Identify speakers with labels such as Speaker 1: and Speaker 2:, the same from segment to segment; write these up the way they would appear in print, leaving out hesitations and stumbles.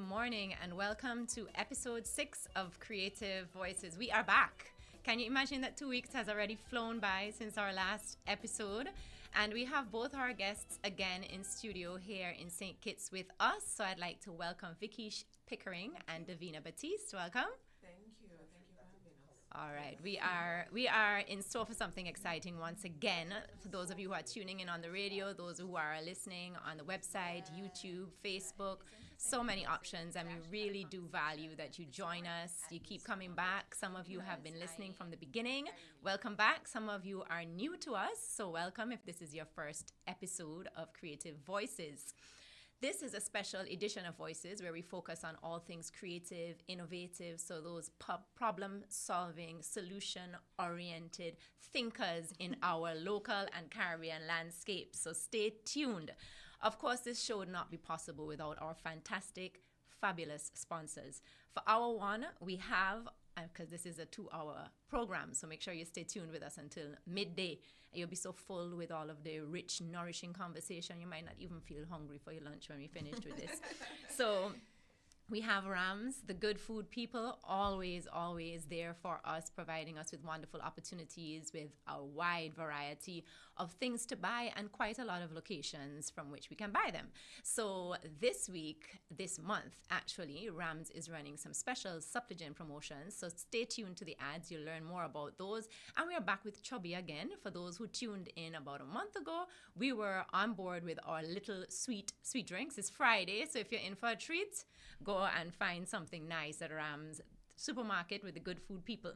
Speaker 1: morning, and welcome to episode 6 of Creative Voices. We are back. Can you imagine that 2 weeks has already flown by since our last episode? And we have both our guests again in studio here in St. Kitts with us. So I'd like to welcome Vikiesh, Pickering, and Davina, Baptiste. Welcome.
Speaker 2: Thank you. Thank you for having us.
Speaker 1: All right, we are in store for something exciting once again. For those of you who are tuning in on the radio, those who are listening on the website, YouTube, Facebook, so many options, and we really do value that you join us. You keep coming back. Some of you have been listening from the beginning. Welcome back. Some of you are new to us, so welcome if this is your first episode of Creative Voices. This is a special edition of Voices where we focus on all things creative, innovative, so those problem-solving, solution-oriented thinkers in our local and Caribbean landscape. So stay tuned. Of course, this show would not be possible without our fantastic, fabulous sponsors. For hour one, we have, because this is a 2-hour program, so make sure you stay tuned with us until midday. You'll be so full with all of the rich, nourishing conversation, you might not even feel hungry for your lunch when we finished with this. So we have Rams, the good food people, always there for us, providing us with wonderful opportunities with a wide variety of things to buy and quite a lot of locations from which we can buy them. So this month, actually, Rams is running some special supplement promotions. So stay tuned to the ads. You'll learn more about those. And we are back with Chubby again. For those who tuned in about a month ago, we were on board with our little sweet drinks. It's Friday, so if you're in for a treat, go and find something nice at Ram's supermarket with the good food people.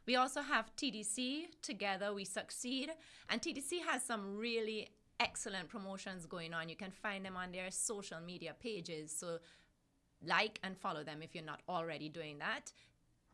Speaker 1: We also have TDC, Together We Succeed, and TDC has some really excellent promotions going on. You can find them on their social media pages, so like and follow them if you're not already doing that.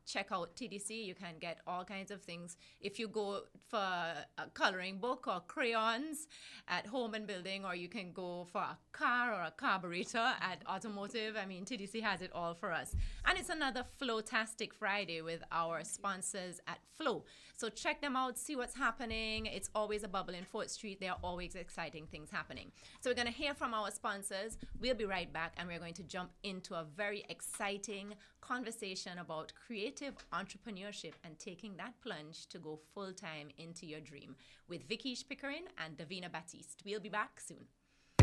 Speaker 1: Check out TDC. You can get all kinds of things. If you go for a coloring book or crayons at Home and Building, or you can go for a car or a carburetor at Automotive, I mean, TDC has it all for us. And it's another Flow-tastic Friday with our sponsors at Flow. So check them out, see what's happening. It's always a bubble in 4th Street. There are always exciting things happening. So we're going to hear from our sponsors. We'll be right back, and we're going to jump into a very exciting conversation about creative entrepreneurship and taking that plunge to go full-time into your dream with Vikiesh, Pickering, and Davina, Baptiste. We'll be back soon.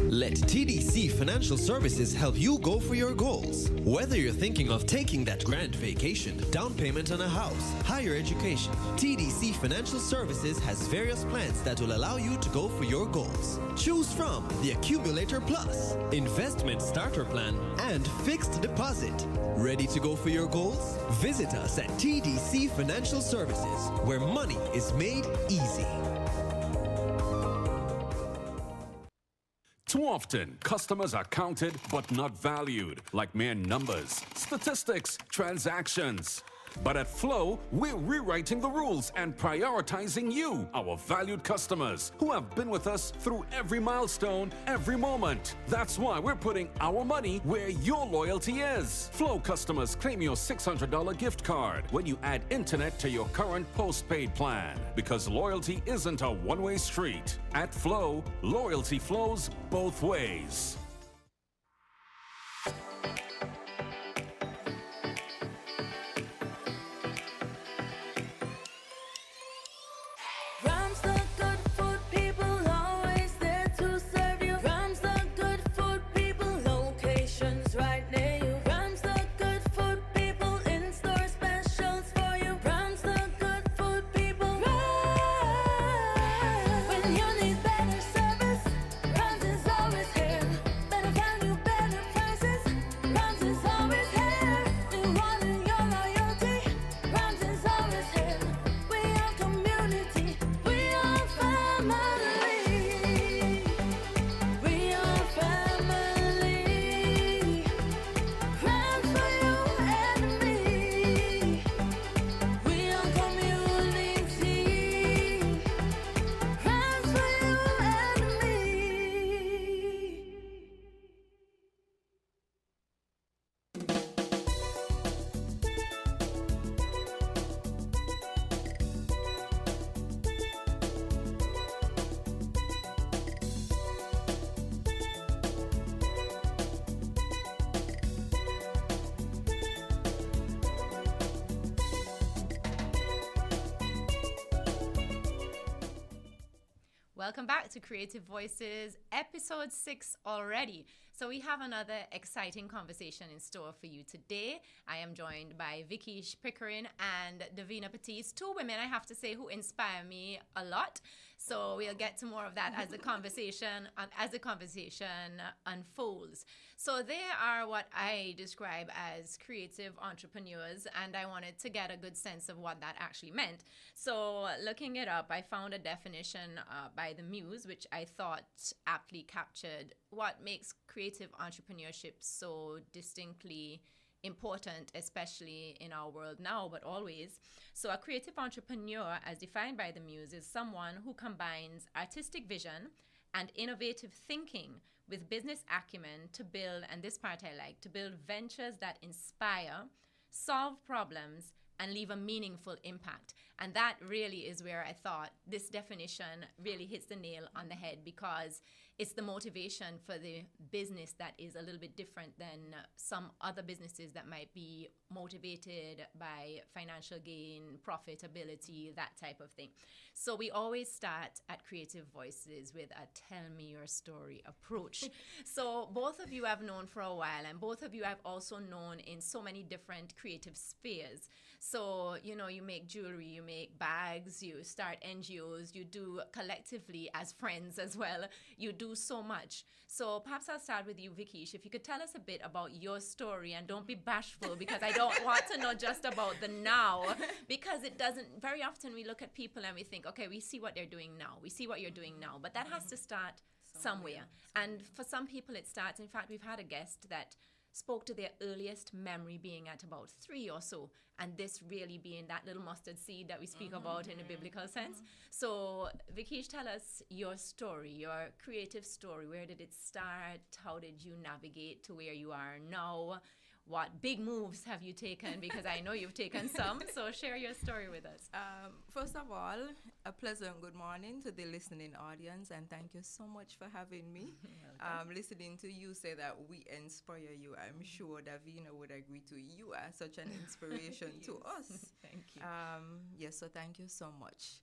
Speaker 3: Let TDC Financial Services help you go for your goals. Whether you're thinking of taking that grand vacation, down payment on a house, higher education, TDC Financial Services has various plans that will allow you to go for your goals. Choose from the Accumulator Plus, Investment Starter Plan, and Fixed Deposit. Ready to go for your goals? Visit us at TDC Financial Services, where money is made easy.
Speaker 4: Too often, customers are counted but not valued, like mere numbers, statistics, transactions. But at Flow, we're rewriting the rules and prioritizing you, our valued customers, who have been with us through every milestone, every moment. That's why we're putting our money where your loyalty is. Flow customers claim your $600 gift card when you add internet to your current postpaid plan, because loyalty isn't a one-way street. At Flow, loyalty flows both ways.
Speaker 1: Welcome back to Creative Voices, episode 6 already. So we have another exciting conversation in store for you today. I am joined by Vikiesh, Pickering, and Davina, Baptiste, two women, I have to say, who inspire me a lot. So we'll get to more of that as the conversation unfolds. So they are what I describe as creative entrepreneurs, and I wanted to get a good sense of what that actually meant. So looking it up, I found a definition by the Muse, which I thought aptly captured what makes creative entrepreneurship so distinctly important, especially in our world now, but always. So a creative entrepreneur, as defined by the Muse, is someone who combines artistic vision and innovative thinking with business acumen to build, and this part I like, to build ventures that inspire, solve problems, and leave a meaningful impact. And that really is where I thought this definition really hits the nail on the head, because it's the motivation for the business that is a little bit different than some other businesses that might be motivated by financial gain, profitability, that type of thing. So we always start at Creative Voices with a tell me your story approach. So both of you have known for a while, and both of you have also known in so many different creative spheres. So, you know, you make jewelry, you make bags, you start NGOs, you do collectively as friends as well. You do so much. So perhaps I'll start with you, Vikiesh. If you could tell us a bit about your story, and don't be bashful, because I don't want to know just about the now, because it doesn't, very often we look at people and we think, okay, we see what they're doing now. We see what you're doing now, but that has to start somewhere. And for some people it starts, in fact, we've had a guest that spoke to their earliest memory being at about 3 or so, and this really being that little mustard seed that we speak about in a biblical sense. So Vikiesh, tell us your story, your creative story. Where did it start? How did you navigate to where you are now? What big moves have you taken? Because I know you've taken some, so share your story with us.
Speaker 2: First of all, a pleasant good morning to the listening audience, and thank you so much for having me. Listening to you say that we inspire you, I'm sure Davina would agree to you are such an inspiration to us.
Speaker 1: Thank you.
Speaker 2: Yes, so thank you so much.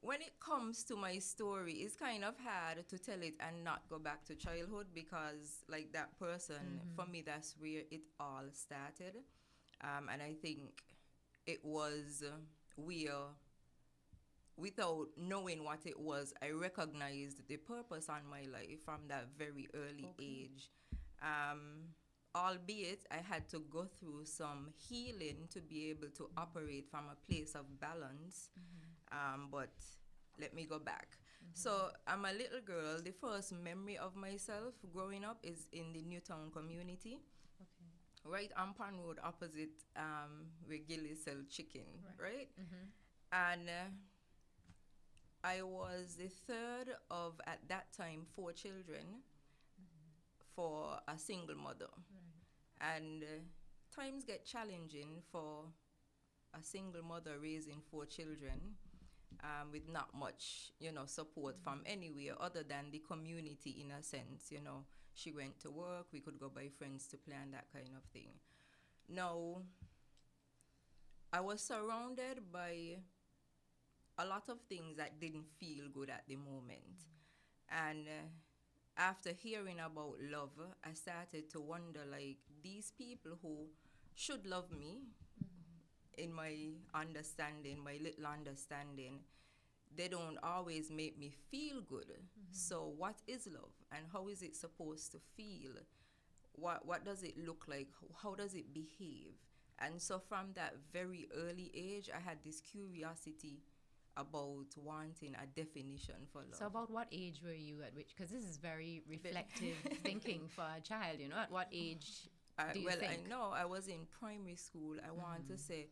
Speaker 2: When it comes to my story, it's kind of hard to tell it and not go back to childhood, because like that person, for me, that's where it all started. And I think it was where, without knowing what it was, I recognized the purpose on my life from that very early age. Albeit I had to go through some healing to be able to operate from a place of balance. But let me go back. So I'm a little girl. The first memory of myself growing up is in the Newtown community, right on Pan Road, opposite where Gillies sell chicken, right? And I was the third of, at that time, 4 children for a single mother. And times get challenging for a single mother raising 4 children. With not much, support from anywhere other than the community, in a sense. She went to work, we could go by friends to play and that kind of thing. Now, I was surrounded by a lot of things that didn't feel good at the moment. And after hearing about love, I started to wonder, like, these people who should love me, in my understanding, my little understanding, they don't always make me feel good. So what is love, and how is it supposed to feel? What does it look like? How does it behave? And so from that very early age, I had this curiosity about wanting a definition for love.
Speaker 1: So about what age were you at which? Because this is very reflective thinking for a child, At what age do you think?
Speaker 2: I know I was in primary school. I want to say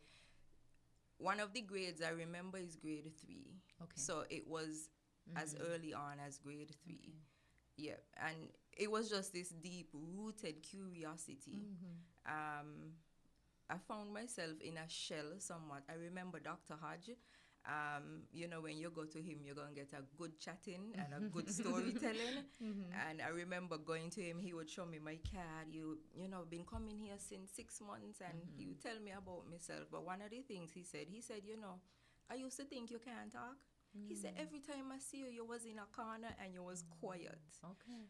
Speaker 2: one of the grades I remember is grade 3.
Speaker 1: Okay.
Speaker 2: So it was as early on as grade 3. Okay. Yeah. And it was just this deep-rooted curiosity. I found myself in a shell somewhat. I remember Dr. Hodge. When you go to him, you're going to get a good chatting and a good storytelling. And I remember going to him, he would show me my card. Been coming here since 6 months, and he would tell me about myself. But one of the things he said, I used to think you can't talk. He said, every time I see you, you was in a corner and you was quiet.
Speaker 1: Okay.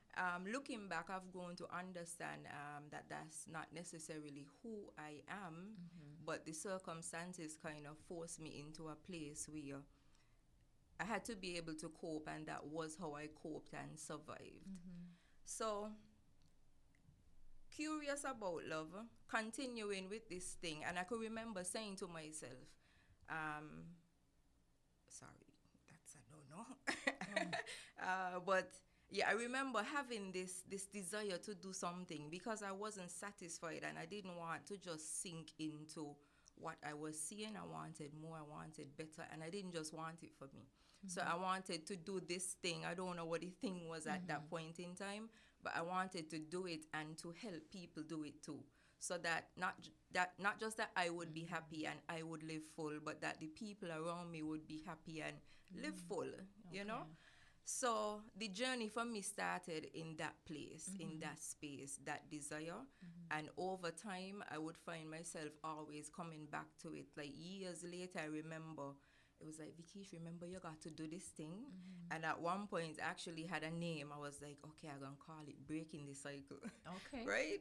Speaker 2: Looking back, I've grown to understand that that's not necessarily who I am, but the circumstances kind of forced me into a place where I had to be able to cope, and that was how I coped and survived. So, curious about love, continuing with this thing, and I could remember saying to myself, sorry, that's a no-no. But yeah, I remember having this desire to do something because I wasn't satisfied and I didn't want to just sink into what I was seeing. I wanted more, I wanted better, and I didn't just want it for me. So I wanted to do this thing. I don't know what the thing was at that point in time, but I wanted to do it and to help people do it too. So that not just that I would be happy and I would live full, but that the people around me would be happy and live full, you know? So the journey for me started in that place, in that space, that desire. And over time, I would find myself always coming back to it. Like years later, I remember it was like, Vikiesh, remember you got to do this thing? And at one point, I actually had a name. I was like, okay, I'm going to call it Breaking the Cycle.
Speaker 1: Okay.
Speaker 2: Right?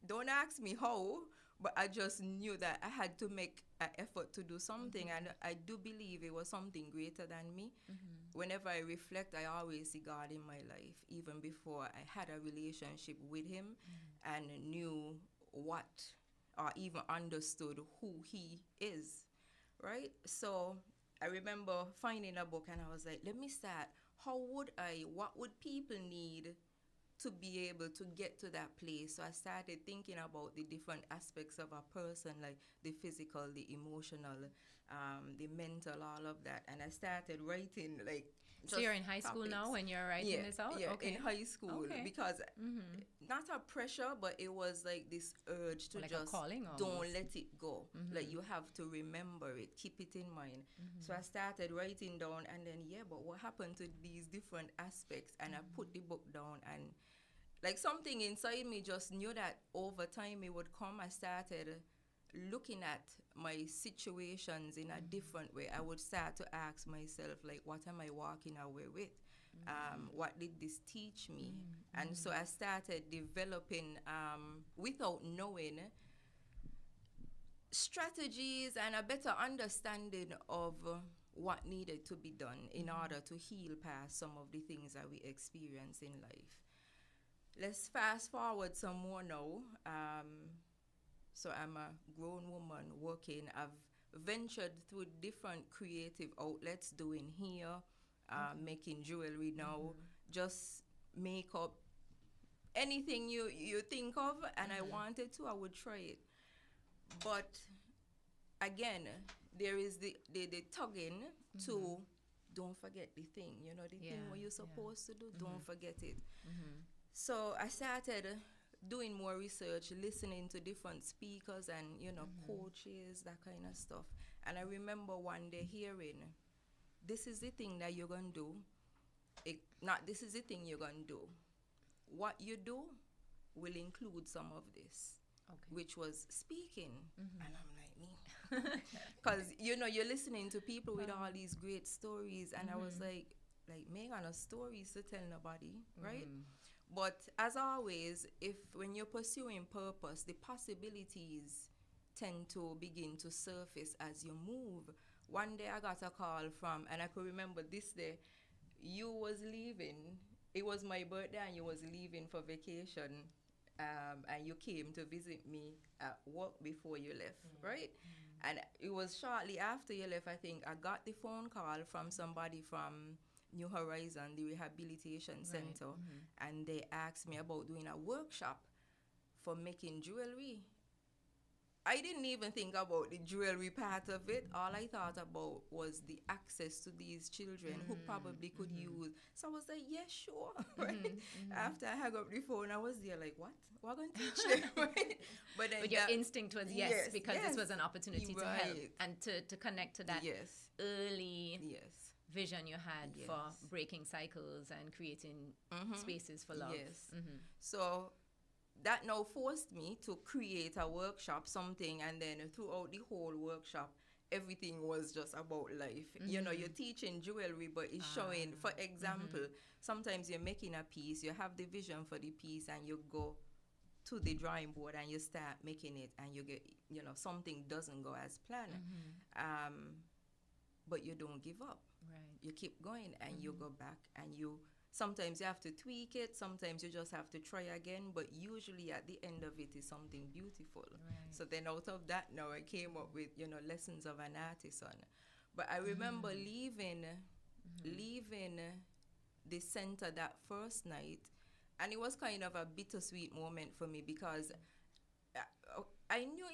Speaker 2: Don't ask me how, but I just knew that I had to make an effort to do something. And I do believe it was something greater than me. Whenever I reflect, I always see God in my life, even before I had a relationship with him and knew what, or even understood who he is. Right? So I remember finding a book and I was like, let me start. What would people need to be able to get to that place? So I started thinking about the different aspects of a person, like the physical, the emotional, the mental, all of that. And I started writing like
Speaker 1: So you're in high school
Speaker 2: topics.
Speaker 1: now when you're writing this out?
Speaker 2: Yeah,
Speaker 1: Okay.
Speaker 2: in high school.
Speaker 1: Okay.
Speaker 2: Because not a pressure, but it was like this urge to
Speaker 1: Like a
Speaker 2: just
Speaker 1: calling
Speaker 2: don't
Speaker 1: almost.
Speaker 2: let it go. Like you have to remember it, keep it in mind. So I started writing down, and then but what happened to these different aspects? And I put the book down, and like something inside me just knew that over time it would come. I started looking at my situations in a different way. I would start to ask myself, like, what am I walking away with? What did this teach me? And so I started developing, without knowing, strategies and a better understanding of what needed to be done in order to heal past some of the things that we experience in life. Let's fast forward some more now. So I'm a grown woman working. I've ventured through different creative outlets, doing hair, making jewelry now, just makeup, anything you think of, and I wanted to, I would try it. But again, there is the tugging to don't forget the thing, the thing what you're supposed to do, don't forget it. So I started doing more research, listening to different speakers and, coaches, that kind of stuff. And I remember one day hearing, this is the thing that you're going to do. This is the thing you're going to do. What you do will include some of this, which was speaking. And I'm like, me. Because, you're listening to people with all these great stories. And I was like, Megan, no stories to tell nobody, right? But as always, when you're pursuing purpose, the possibilities tend to begin to surface as you move. One day I got a call from, and I could remember this day, you was leaving. It was my birthday and you was leaving for vacation. And you came to visit me at work before you left, right? And it was shortly after you left, I think, I got the phone call from somebody from New Horizon, the rehabilitation center, and they asked me about doing a workshop for making jewelry. I didn't even think about the jewelry part of it. All I thought about was the access to these children who probably could use. So I was like, yeah, sure. Right? After I hung up the phone, I was there like, what? What going to teach them? Right?
Speaker 1: But your instinct was yes, because this was an opportunity to help and to connect to that early vision you had for breaking cycles and creating spaces for love.
Speaker 2: So that now forced me to create a workshop, something, and then throughout the whole workshop, everything was just about life. You know, you're teaching jewelry, but it's showing, for example, sometimes you're making a piece, you have the vision for the piece, and you go to the drawing board and you start making it, and you get, you know, something doesn't go as planned. But you don't give up.
Speaker 1: Right.
Speaker 2: You keep going, and you go back, and sometimes you have to tweak it, sometimes you just have to try again, but usually at the end of it is something beautiful.
Speaker 1: Right.
Speaker 2: So then out of that now I came up with, you know, Lessons of an Artisan. But I remember leaving the center that first night, and it was kind of a bittersweet moment for me, because I knew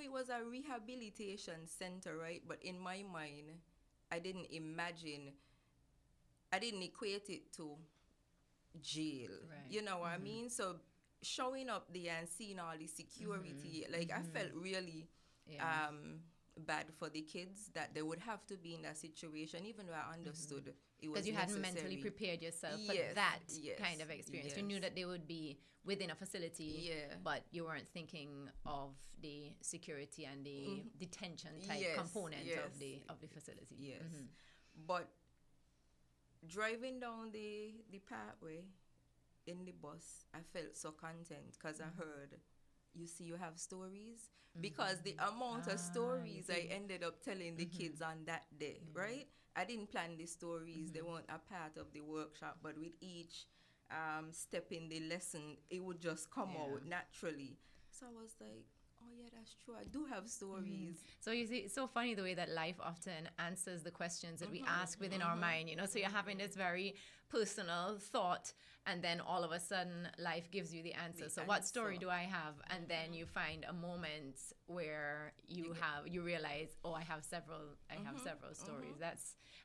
Speaker 2: it was a rehabilitation center, right? But in my mind, I didn't equate it to jail.
Speaker 1: Right.
Speaker 2: You know what I mean? So showing up there and seeing all the security, like I felt really bad for the kids that they would have to be in that situation, even though I understood it was
Speaker 1: because you hadn't
Speaker 2: necessary.
Speaker 1: mentally prepared yourself for that kind of experience. You knew that they would be within a facility, but you weren't thinking of the security and the detention type component of the facility.
Speaker 2: Yes. But driving down the pathway in the bus, I felt so content, because I heard, you see, you have stories, because the amount of stories I ended up telling the kids on that day, right? I didn't plan the stories. They weren't a part of the workshop, but with each step in the lesson, it would just come out naturally. So I was like, oh yeah, that's true. I do have stories.
Speaker 1: So you see, it's so funny the way that life often answers the questions that we ask within our mind, you know. So you're having this very personal thought, and then all of a sudden life gives you the answer. So what story do I have? And then you find a moment where you realize, oh, I have several stories.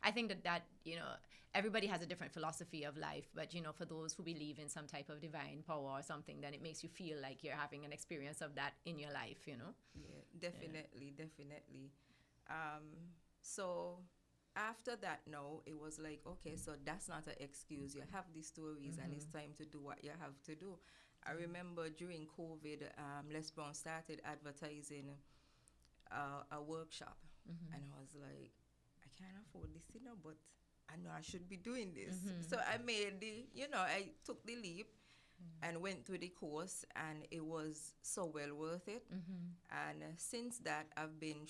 Speaker 1: I think that you know, everybody has a different philosophy of life, but you know, for those who believe in some type of divine power or something, then it makes you feel like you're having an experience of that in your life, you know.
Speaker 2: Definitely. So after that, no, it was like, okay, so that's not an excuse. You have these stories, and it's time to do what you have to do. I remember during COVID, Les Brown started advertising a workshop, and I was like, I can't afford this, you know, but I know I should be doing this. So I I took the leap and went through the course, and it was so well worth it. And since that, I've been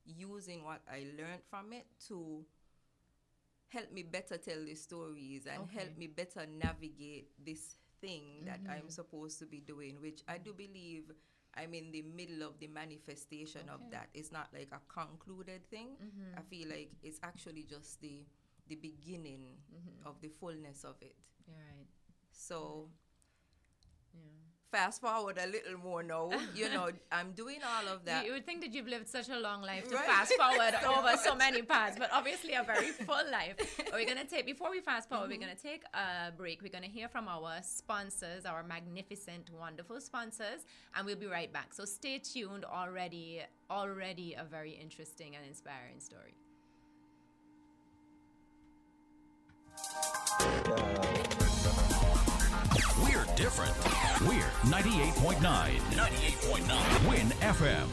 Speaker 2: using what I learned from it to help me better tell the stories and help me better navigate this thing that I'm supposed to be doing, which I do believe I'm in the middle of the manifestation of that. It's not like a concluded thing. I feel like it's actually just the beginning of the fullness of it.
Speaker 1: You're right.
Speaker 2: So fast forward a little more now, you know, I'm doing all of that.
Speaker 1: You would think that you've lived such a long life to fast forward over so many paths, but obviously a very full life. We're going to before we fast forward, we're going to take a break. We're going to hear from our sponsors, our magnificent, wonderful sponsors, and we'll be right back. So stay tuned. Already a very interesting and inspiring story.
Speaker 5: We're different. We're 98.9. 98.9. Win FM.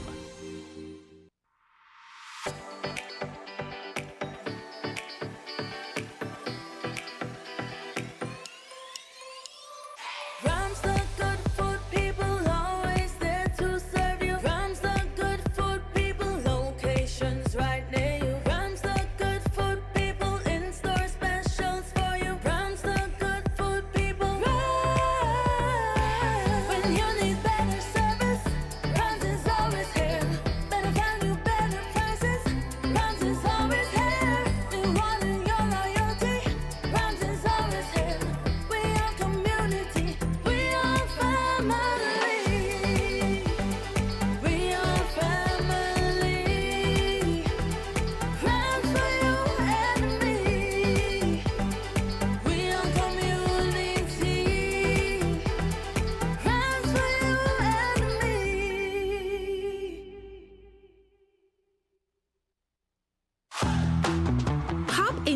Speaker 6: Rams the good food people, always there to serve you. Rams the good food people, locations right near you. Rams the good food people, in-store specials for you. Rams the good food people. Rams. When you need better service, Rams is always here.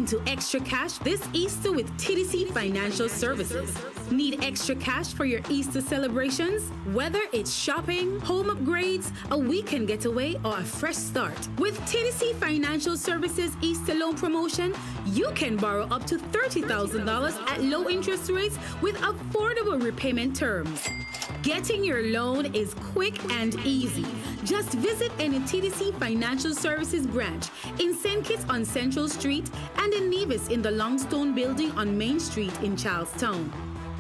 Speaker 7: into extra cash this Easter with TDC Financial Services. Need extra cash for your Easter celebrations? Whether it's shopping, home upgrades, a weekend getaway, or a fresh start. With TDC Financial Services Easter loan promotion, you can borrow up to $30,000 at low interest rates with affordable repayment terms. Getting your loan is quick and easy. Just visit any TDC Financial Services branch in St. Kitts on Central Street and in Nevis in the Longstone Building on Main Street in Charlestown.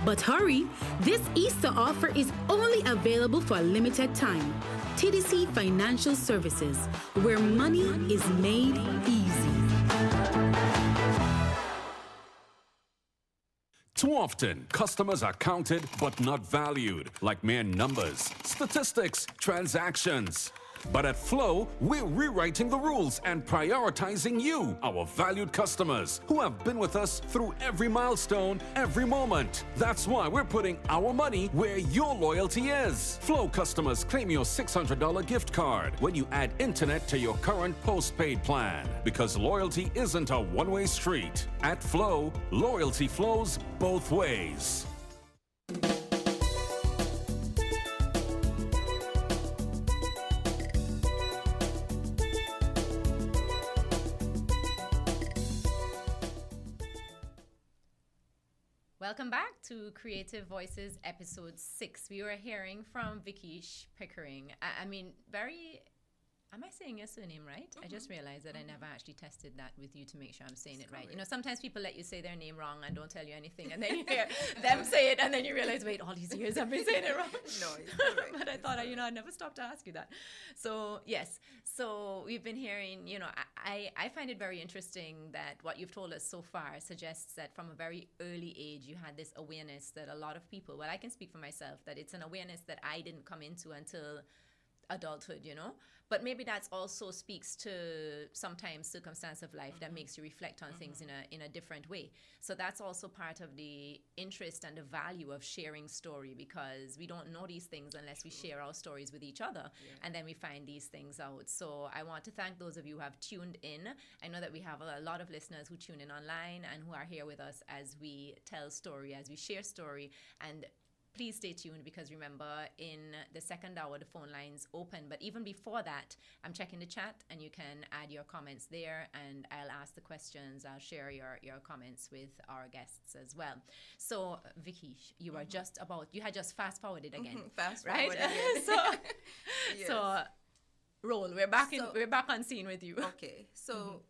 Speaker 7: But hurry, this Easter offer is only available for a limited time. TDC Financial Services, where money is made easy.
Speaker 4: Too often, customers are counted but not valued, like mere numbers, statistics, transactions. But at Flow, we're rewriting the rules and prioritizing you, our valued customers, who have been with us through every milestone, every moment. That's why we're putting our money where your loyalty is. Flow customers claim your $600 gift card when you add internet to your current postpaid plan. Because loyalty isn't a one-way street. At Flow, loyalty flows both ways.
Speaker 1: Welcome back to Creative Voices episode 6. We were hearing from Vikiesh Pickering. I mean, am I saying your surname right? I just realized that I never actually tested that with you to make sure I'm saying it right. You know, sometimes people let you say their name wrong and don't tell you anything, and then you hear them say it, and then you realize, wait, all these years I've been saying it wrong.
Speaker 2: No, it's correct.
Speaker 1: But I thought, I never stopped to ask you that. So, yes. So we've been hearing, I find it very interesting that what you've told us so far suggests that from a very early age, you had this awareness that a lot of people, well, I can speak for myself, that it's an awareness that I didn't come into until adulthood, but maybe that also speaks to sometimes circumstance of life that makes you reflect on things in a different way. So that's also part of the interest and the value of sharing story, because we don't know these things unless we share our stories with each other, and then we find these things out. So I want to thank those of you who have tuned in. I know that we have a lot of listeners who tune in online and who are here with us as we tell story, as we share story. And please stay tuned, because remember, in the second hour, the phone lines open. But even before that, I'm checking the chat, and you can add your comments there, and I'll ask the questions. I'll share your comments with our guests as well. So, Vikiesh, you had just fast forwarded again.
Speaker 2: Fast
Speaker 1: right?
Speaker 2: forward again. Yes.
Speaker 1: So, roll. We're back on scene with you.
Speaker 2: Okay. So,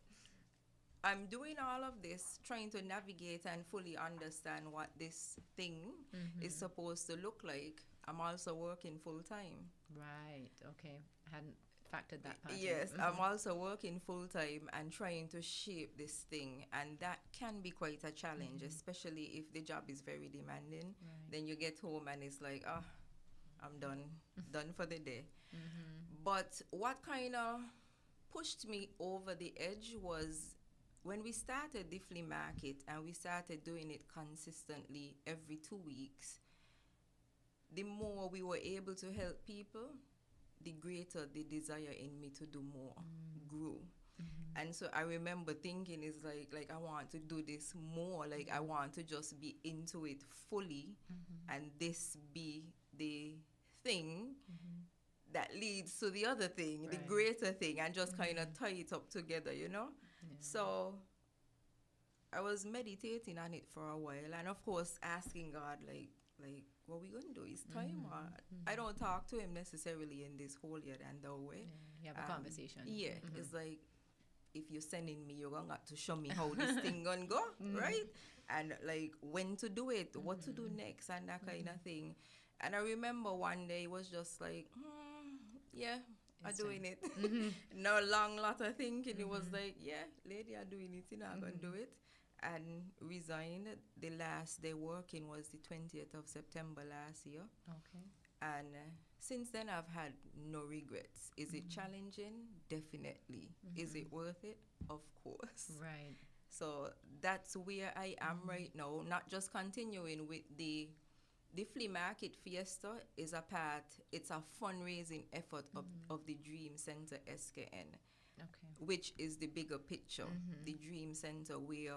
Speaker 2: I'm doing all of this, trying to navigate and fully understand what this thing is supposed to look like. I'm also working full time.
Speaker 1: Right. Okay. I hadn't factored that part.
Speaker 2: Yes, I'm also working full time and trying to shape this thing, and that can be quite a challenge, especially if the job is very demanding. Right. Then you get home and it's like, I'm done for the day. But what kind of pushed me over the edge was when we started the flea market and we started doing it consistently every 2 weeks. The more we were able to help people, the greater the desire in me to do more grew. And so I remember thinking, it's like I want to do this more. Like I want to just be into it fully, and this be the thing that leads to the other thing, the greater thing, and just kind of tie it up together, So I was meditating on it for a while, and of course asking God, like what we gonna do? Is time or I don't talk to him necessarily in this whole yet and the way.
Speaker 1: You have a conversation.
Speaker 2: Yeah, it's like, if you're sending me, you're gonna have to show me how this thing gonna go, right? And like when to do it, what to do next, and that kind of thing. And I remember one day it was just like, I'm doing it. No long lot of thinking. It was like, lady, I'm doing it, I'm gonna do it. And resigned. The last day working was the 20th of September last year. Okay. And since then, I've had no regrets. Is it challenging? Definitely. Is it worth it? Of course.
Speaker 1: Right.
Speaker 2: So that's where I am right now. Not just continuing with the flea market fiesta is a part. It's a fundraising effort of the Dream Center SKN.
Speaker 1: Okay.
Speaker 2: which is the bigger picture, the Dream Center, where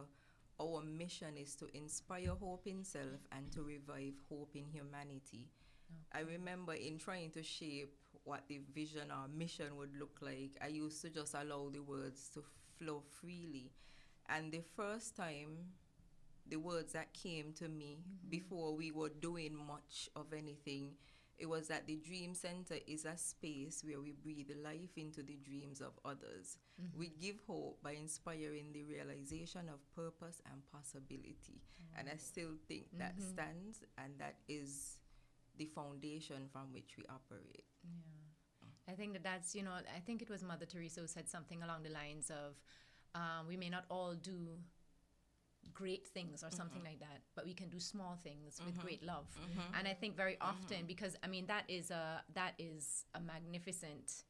Speaker 2: our mission is to inspire hope in self and to revive hope in humanity. I remember in trying to shape what the vision or mission would look like, I used to just allow the words to flow freely. And the first time, the words that came to me before we were doing much of anything, it was that the Dream Center is a space where we breathe life into the dreams of others. We give hope by inspiring the realization of purpose and possibility. And I still think that stands, and that is the foundation from which we operate.
Speaker 1: Yeah. I think that's, I think it was Mother Teresa who said something along the lines of, we may not all do great things or something like that, but we can do small things with great love. And I think very often, because that is a magnificent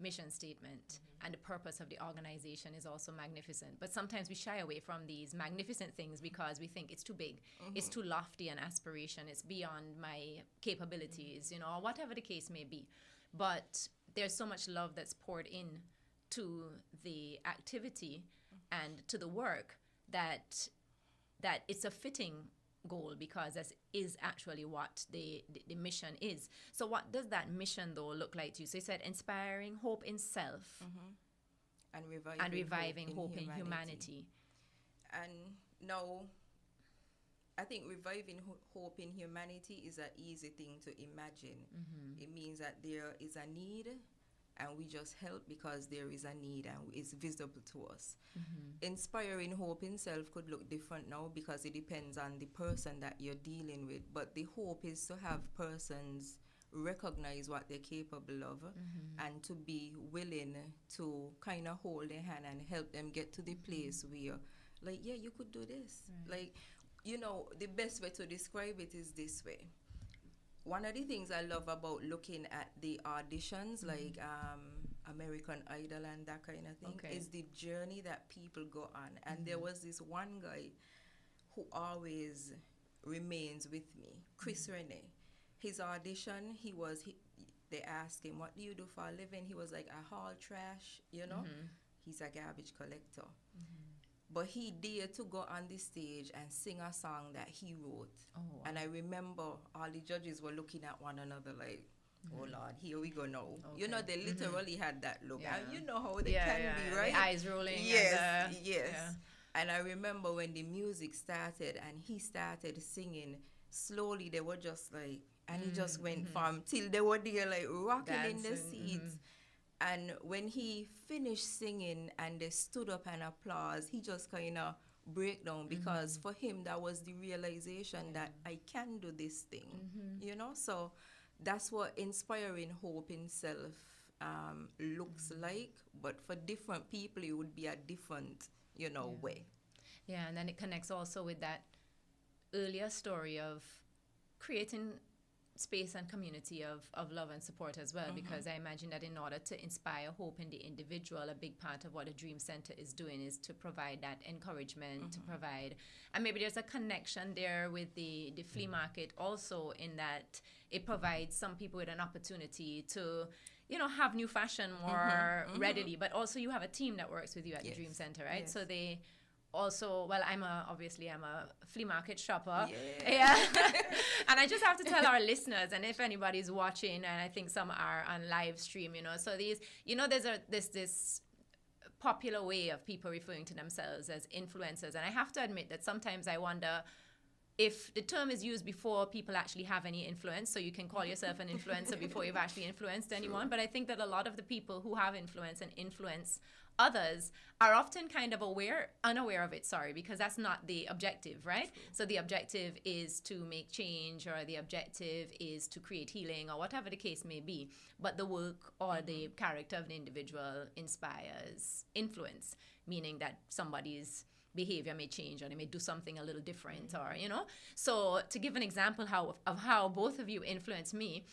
Speaker 1: mission statement, and the purpose of the organization is also magnificent, but sometimes we shy away from these magnificent things because we think it's too big, it's too lofty an aspiration, it's beyond my capabilities, or whatever the case may be. But there's so much love that's poured in to the activity and to the work that it's a fitting goal, because that is actually what the mission is. So what does that mission, though, look like to you? So you said inspiring hope in self
Speaker 2: And
Speaker 1: reviving hope in humanity.
Speaker 2: And now, I think reviving hope in humanity is an easy thing to imagine. It means that there is a need, and we just help because there is a need and it's visible to us. Inspiring hope in self could look different now, because it depends on the person that you're dealing with. But the hope is to have persons recognize what they're capable of and to be willing to kind of hold their hand and help them get to the place where, like, yeah, you could do this. Like, the best way to describe it is this way. One of the things I love about looking at the auditions, like American Idol and that kind of thing, is the journey that people go on. And there was this one guy who always remains with me, Chris Rene. His audition, they asked him, what do you do for a living? He was like, I haul trash, He's a garbage collector. But he dared to go on the stage and sing a song that he wrote.
Speaker 1: Oh, wow.
Speaker 2: And I remember all the judges were looking at one another like, oh Lord, here we go now. They literally had that look.
Speaker 1: Yeah.
Speaker 2: And you know how they can be, right?
Speaker 1: The eyes rolling.
Speaker 2: Yes, yes.
Speaker 1: Yeah.
Speaker 2: And I remember when the music started and he started singing, slowly they were just like, and he just went from till they were there like rocking in the seats. And when he finished singing and they stood up and applaud, he just kind of break down, because for him that was the realization that I can do this thing, So that's what inspiring hope in self looks like. But for different people, it would be a different, way.
Speaker 1: Yeah, and then it connects also with that earlier story of creating space and community of love and support as well, because I imagine that in order to inspire hope in the individual, a big part of what a Dream Center is doing is to provide that encouragement, to provide, and maybe there's a connection there with the flea market also, in that it provides some people with an opportunity to have new fashion more readily, but also you have a team that works with you at the Dream Center, right? So they also, well, I'm a flea market shopper. Yeah. And I just have to tell our listeners, and if anybody's watching, and I think some are on live stream, so these, there's this popular way of people referring to themselves as influencers. And I have to admit that sometimes I wonder if the term is used before people actually have any influence, so you can call yourself an influencer before you've actually influenced anyone. But I think that a lot of the people who have influence and influence others are often kind of unaware of it, because that's not the objective, right? True. So the objective is to make change, or the objective is to create healing, or whatever the case may be. But the work or the character of the individual inspires influence, meaning that somebody's behavior may change, or they may do something a little different, or So to give an example of how both of you influenced me,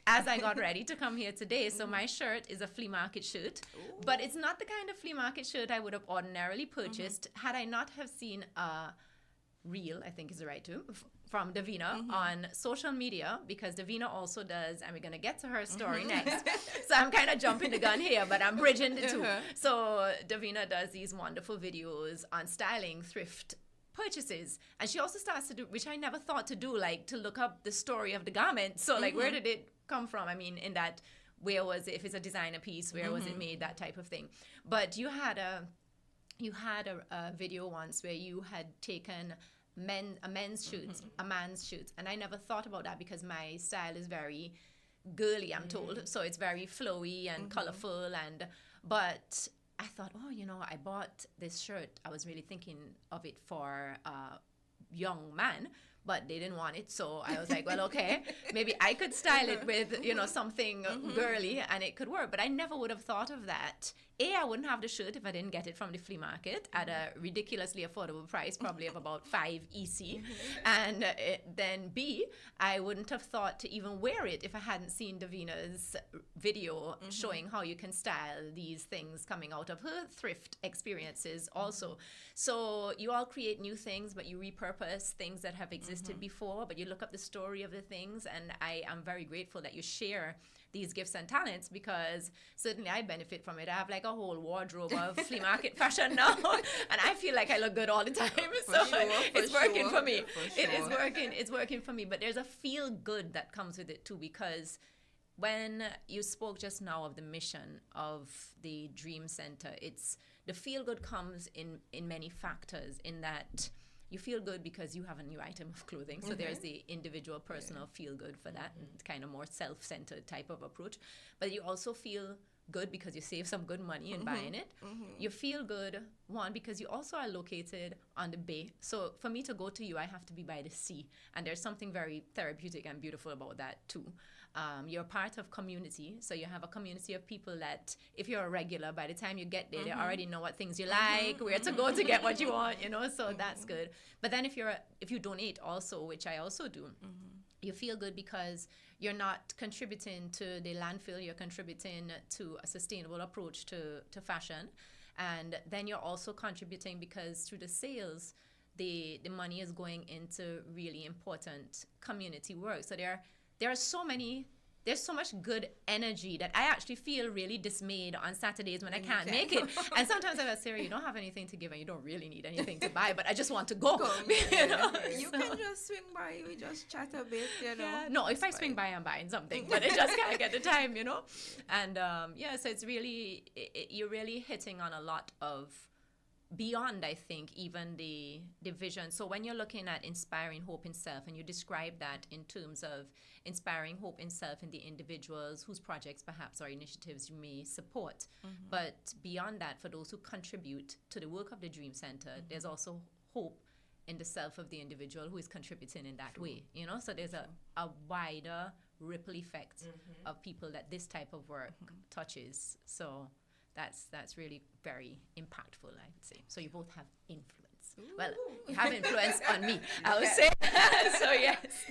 Speaker 1: as I got ready to come here today, so my shirt is a flea market shirt, but it's not the kind of flea market shirt I would have ordinarily purchased had I not have seen a reel, I think is the right term, from Davina on social media, because Davina also does, and we're going to get to her story next. So I'm kind of jumping the gun here, but I'm bridging the two. So Davina does these wonderful videos on styling thrift purchases, and she also starts to do, which I never thought to do, like to look up the story of the garment. So like, where did it come from? I mean, in that, where was it, if it's a designer piece, where was it made, that type of thing. But you had a video once where you had taken a men's shoot, a man's shoot, and I never thought about that because my style is very girly, I'm told, so it's very flowy and colorful, but I thought, oh, I bought this shirt, I was really thinking of it for a young man, but they didn't want it, so I was like, well, okay, maybe I could style it with, something girly, and it could work. But I never would have thought of that. I wouldn't have the shirt if I didn't get it from the flea market at a ridiculously affordable price, probably of about 5 EC. And then B, I wouldn't have thought to even wear it if I hadn't seen Davina's video showing how you can style these things coming out of her thrift experiences also. So you all create new things, but you repurpose things that have existed before, but you look up the story of the things, and I am very grateful that you share these gifts and talents, because certainly I benefit from it. I have like a whole wardrobe of flea market fashion now, and I feel like I look good all the time. So it's working for me. It is working. It's working for me. But there's a feel good that comes with it too, because when you spoke just now of the mission of the Dream Center, it's the feel good comes in many factors, in that you feel good because you have a new item of clothing. So there's the individual personal feel good for that, and kind of more self-centered type of approach. But you also feel good because you save some good money in buying it. You feel good, one, because you also are located on the bay. So for me to go to you, I have to be by the sea. And there's something very therapeutic and beautiful about that too. You're part of community. So you have a community of people that, if you're a regular, by the time you get there, they already know what things you like, where to go to get what you want, so that's good. But then if you donate also, which I also do, you feel good because you're not contributing to the landfill, you're contributing to a sustainable approach to fashion. And then you're also contributing because through the sales, the money is going into really important community work. So there's so much good energy that I actually feel really dismayed on Saturdays when I can't make it. And sometimes I will say, Sarah, you don't have anything to give and you don't really need anything to buy, but I just want to go.
Speaker 2: You can just swing by, we just chat a bit,
Speaker 1: Yeah. No, if I swing by, I'm buying something, but I just can't get the time, And so it's really, you're really hitting on a lot of beyond, I think, even the vision. So when you're looking at inspiring hope in self, and you describe that in terms of inspiring hope in self in the individuals whose projects perhaps or initiatives you may support. But beyond that, for those who contribute to the work of the Dream Center, there's also hope in the self of the individual who is contributing in that way. So there's a wider ripple effect of people that this type of work touches. So that's really very impactful, I would say. So you both have influence. Well, you have influence on me, I would say. So yes.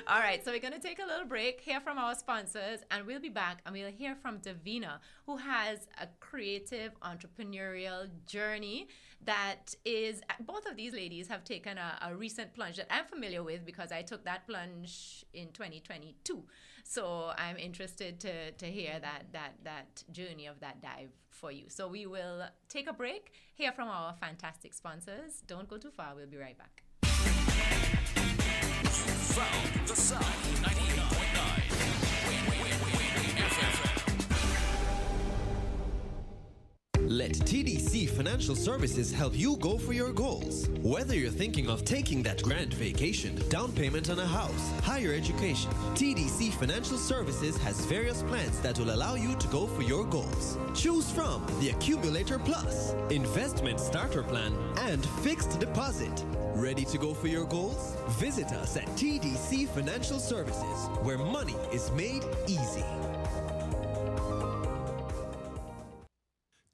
Speaker 1: All right, so we're going to take a little break, hear from our sponsors, and we'll be back and we'll hear from Davina, who has a creative entrepreneurial journey that is, both of these ladies have taken a recent plunge that I'm familiar with because I took that plunge in 2022. So I'm interested to hear that journey of that dive for you. So we will take a break, hear from our fantastic sponsors. Don't go too far, we'll be right back.
Speaker 5: Found the sound 98.9 Win FM.
Speaker 3: Let TDC Financial Services help you go for your goals. Whether you're thinking of taking that grand vacation, down payment on a house, higher education, TDC Financial Services has various plans that will allow you to go for your goals. Choose from the Accumulator Plus, Investment Starter Plan, and Fixed Deposit. Ready to go for your goals? Visit us at TDC Financial Services, where money is made easy.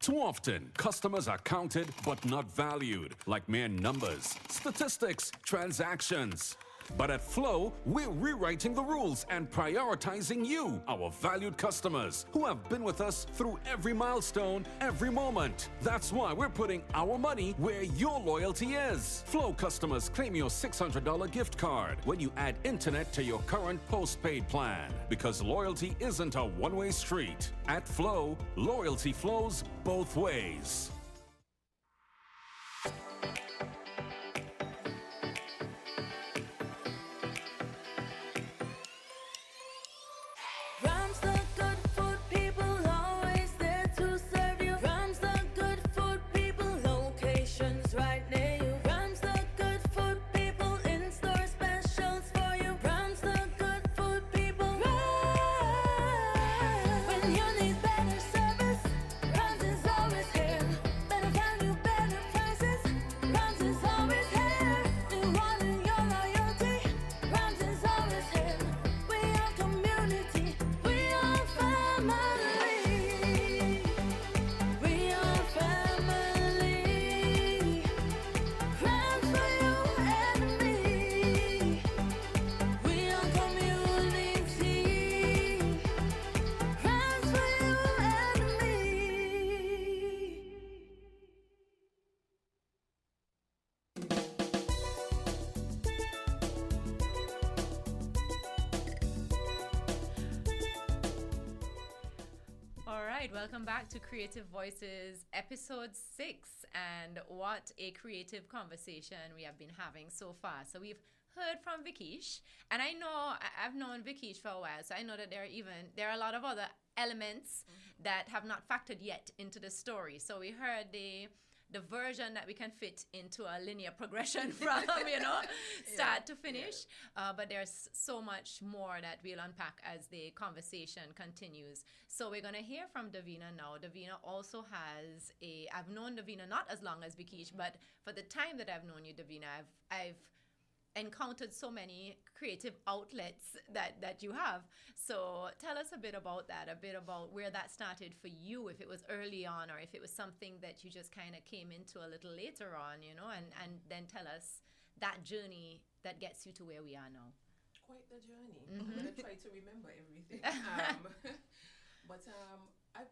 Speaker 4: Too often, customers are counted but not valued, like mere numbers, statistics, transactions. But at Flow, we're rewriting the rules and prioritizing you, our valued customers, who have been with us through every milestone, every moment. That's why we're putting our money where your loyalty is. Flow customers claim your $600 gift card when you add internet to your current postpaid plan. Because loyalty isn't a one-way street. At Flow, loyalty flows both ways.
Speaker 6: Rams the good food people always there to serve you. Rams the good food people locations right near you. Rams the good food people in store specials for you. Rams the good food people. Rams. When you need better service, Rams is always here. Better value, better prices. Rams is always here. Rewarding your loyalty. Rams is always here. We are community. We are family. We are family. Rams for you and me. We are community. Rams for you and me.
Speaker 1: All right, welcome back to Creative Voices, episode 6. And what a creative conversation we have been having so far. So we've heard from Vikiesh, and I know I've known Vikiesh for a while, so I know that there are a lot of other elements that have not factored yet into the story. So we heard the version that we can fit into a linear progression from, start to finish. But there's so much more that we'll unpack as the conversation continues. So we're going to hear from Davina now. Davina also has I've known Davina not as long as Vikiesh, but for the time that I've known you, Davina, I've encountered so many creative outlets that you have. So tell us a bit about that, a bit about where that started for you, if it was early on or if it was something that you just kind of came into a little later on, and then tell us that journey that gets you to where we are now.
Speaker 8: Quite the journey. I'm going to try to remember everything. But I've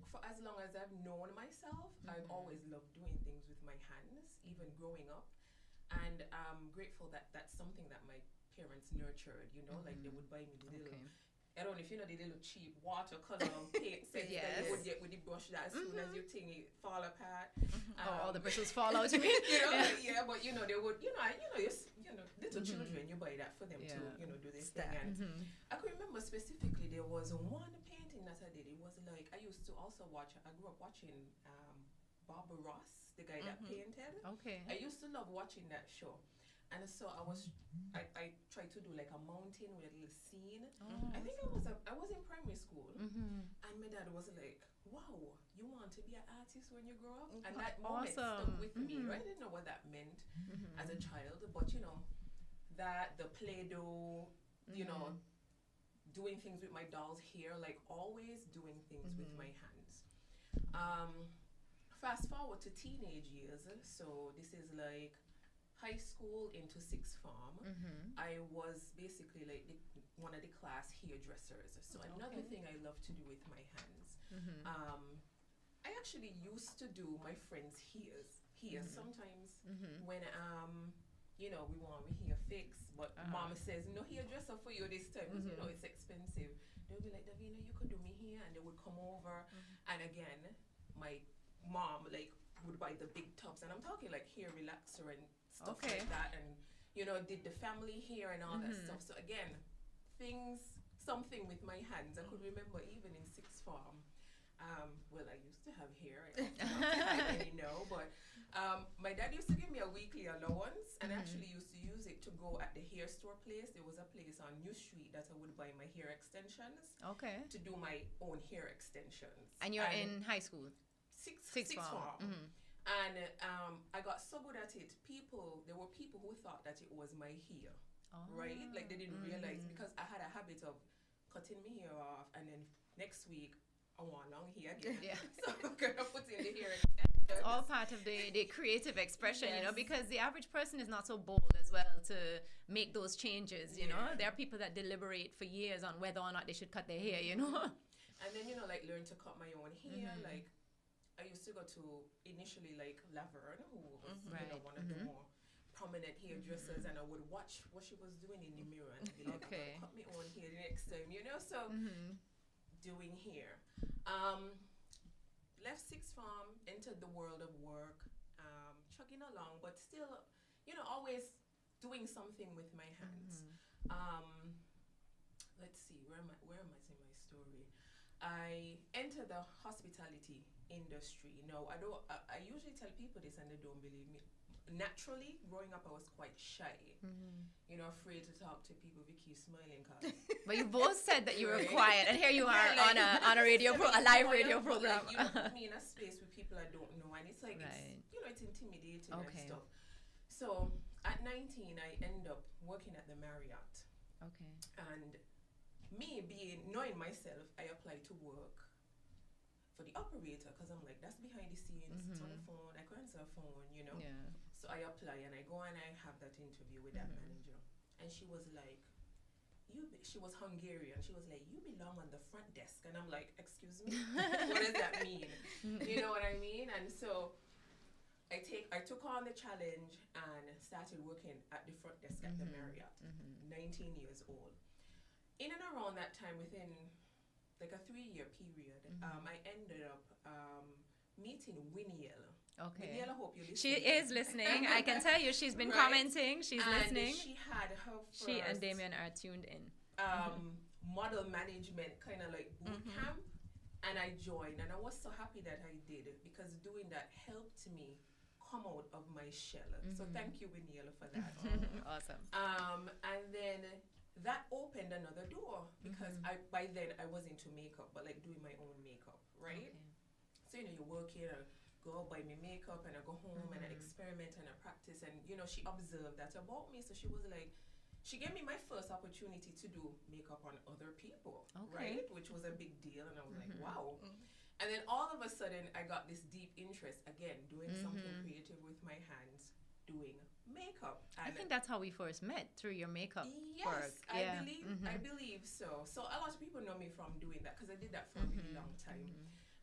Speaker 8: for as long as I've known myself, I've always loved doing things with my hands, even growing up. And I'm grateful that that's something that my parents nurtured, like they would buy me the little, I don't know if you know the little cheap watercolor paint sets that you would get with the brush that as soon as your thing it fall apart.
Speaker 1: All the bristles fall out, you mean?
Speaker 8: But they would, little children, you buy that for them to, do this thing. And I can remember specifically there was one painting that I did. It was like, I used to also I grew up watching Bob Ross, the guy that painted.
Speaker 1: Okay.
Speaker 8: I used to love watching that show. And so I tried to do like a mountain with a little scene. I think I was in primary school. And my dad was like, wow, you want to be an artist when you grow up? And that moment stuck with me. Right? I didn't know what that meant as a child. But that the Play-Doh, doing things with my doll's hair, like always doing things with my hands. Fast forward to teenage years, so this is like high school into sixth form. I was basically like one of the class hairdressers. So another thing I love to do with my hands. I actually used to do my friends' hair sometimes when we want my hair fixed, but mama says no hairdresser for you this time because it's expensive. They'll be like, Davina, you could do me hair, and they would come over, and again my mom would buy the big tubs, and I'm talking like hair relaxer and stuff like that, and did the family hair and all that stuff. So again, something with my hands. I could remember even in sixth form. I used to have hair. I don't have any now, but my dad used to give me a weekly allowance, and I actually used to use it to go at the hair store place. There was a place on New Street that I would buy my hair extensions. Okay. To do my own hair extensions.
Speaker 1: And you're in high school?
Speaker 8: Sixth form. And I got so good at it. There were people who thought that it was my hair, right? Like they didn't realize, because I had a habit of cutting my hair off, and then next week I want long hair again. So I'm gonna put in the hair extension.
Speaker 1: It's all part of the creative expression, you know, because the average person is not so bold as well to make those changes, you know. There are people that deliberate for years on whether or not they should cut their hair, you know.
Speaker 8: And then, you know, like learn to cut my own hair. Like I used to go to initially like Laverne, who was you know, one of the more prominent hairdressers, and I would watch what she was doing in the mirror and be like,
Speaker 1: Okay.
Speaker 8: cut my own hair the next time, you know. So doing hair. Left sixth form, entered the world of work, chugging along, but still, you know, always doing something with my hands. Let's see, where am I in my story? I entered the hospitality industry. No, I usually tell people this and they don't believe me. Naturally, growing up, I was quite shy. You know, afraid to talk to people. Vikiesh smiling, cause.
Speaker 1: But you both said that you were
Speaker 8: Right.
Speaker 1: quiet, and here you are
Speaker 8: Yeah, like,
Speaker 1: on a radio a live radio
Speaker 8: but,
Speaker 1: program.
Speaker 8: Like, you know, put me in a space with people I don't know, and it's like
Speaker 1: Right.
Speaker 8: it's, you know, it's intimidating
Speaker 1: Okay.
Speaker 8: and stuff. So at 19, I end up working at the Marriott,
Speaker 1: Okay.
Speaker 8: and me knowing myself, I applied to work for the operator because I'm like, that's behind the scenes. It's on the phone. I can answer a phone, you know.
Speaker 1: Yeah.
Speaker 8: So I apply and I go and I have that interview with that manager, and she was like, she was Hungarian. She was like, you belong on the front desk, and I'm like, excuse me, what does that mean? You know what I mean? And so I took on the challenge and started working at the front desk at the Marriott. 19 years old. In and around that time, within like a 3-year period, I ended up meeting Winiel.
Speaker 1: Okay.
Speaker 8: Winiel, I hope you're
Speaker 1: She
Speaker 8: listening.
Speaker 1: is listening. I can tell you, she's been
Speaker 8: Right.
Speaker 1: commenting. She's
Speaker 8: And
Speaker 1: listening.
Speaker 8: she had her first
Speaker 1: She and Damien are tuned in.
Speaker 8: model management kind of like boot camp, and I joined, and I was so happy that I did because doing that helped me come out of my shell. So thank you, Winiel, for that.
Speaker 1: Awesome.
Speaker 8: And then that opened another door because by then I was into makeup, but like doing my own makeup, right?
Speaker 1: Okay.
Speaker 8: So, you know, you're working, I go out buy me makeup and I go home and I experiment and I practice, and, you know, she observed that about me. So she was like, she gave me my first opportunity to do makeup on other people,
Speaker 1: Okay.
Speaker 8: right? Which was a big deal. And I was like, wow. And then all of a sudden I got this deep interest, again, doing something creative with my hands, doing makeup.
Speaker 1: I
Speaker 8: And
Speaker 1: think that's how we first met, through your makeup work.
Speaker 8: yes,
Speaker 1: Yeah.
Speaker 8: I believe so. So a lot of people know me from doing that because I did that for a really long time,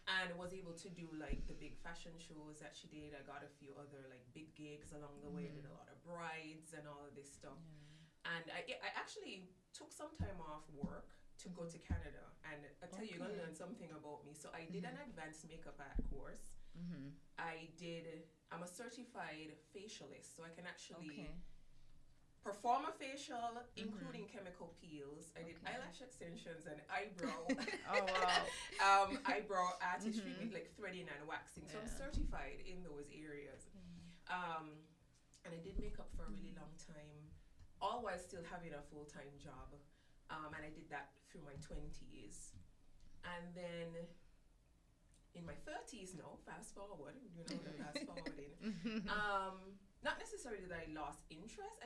Speaker 8: and was able to do like the big fashion shows that she did. I got a few other like big gigs along the way. I did a lot of brides and all of this stuff, and I actually took some time off work to go to Canada, and I tell you, you're gonna learn something about me. So I did an advanced makeup art course. I'm a certified facialist, so I can actually perform a facial, including chemical peels. I did eyelash extensions and eyebrow.
Speaker 1: Oh, wow.
Speaker 8: Eyebrow artistry with like threading and waxing. So I'm certified in those areas. And I did makeup for a really long time, all while still having a full-time job. And I did that through my 20s. And then in my 30s now, fast forward, you know, the fast forwarding. Not necessarily that I lost interest,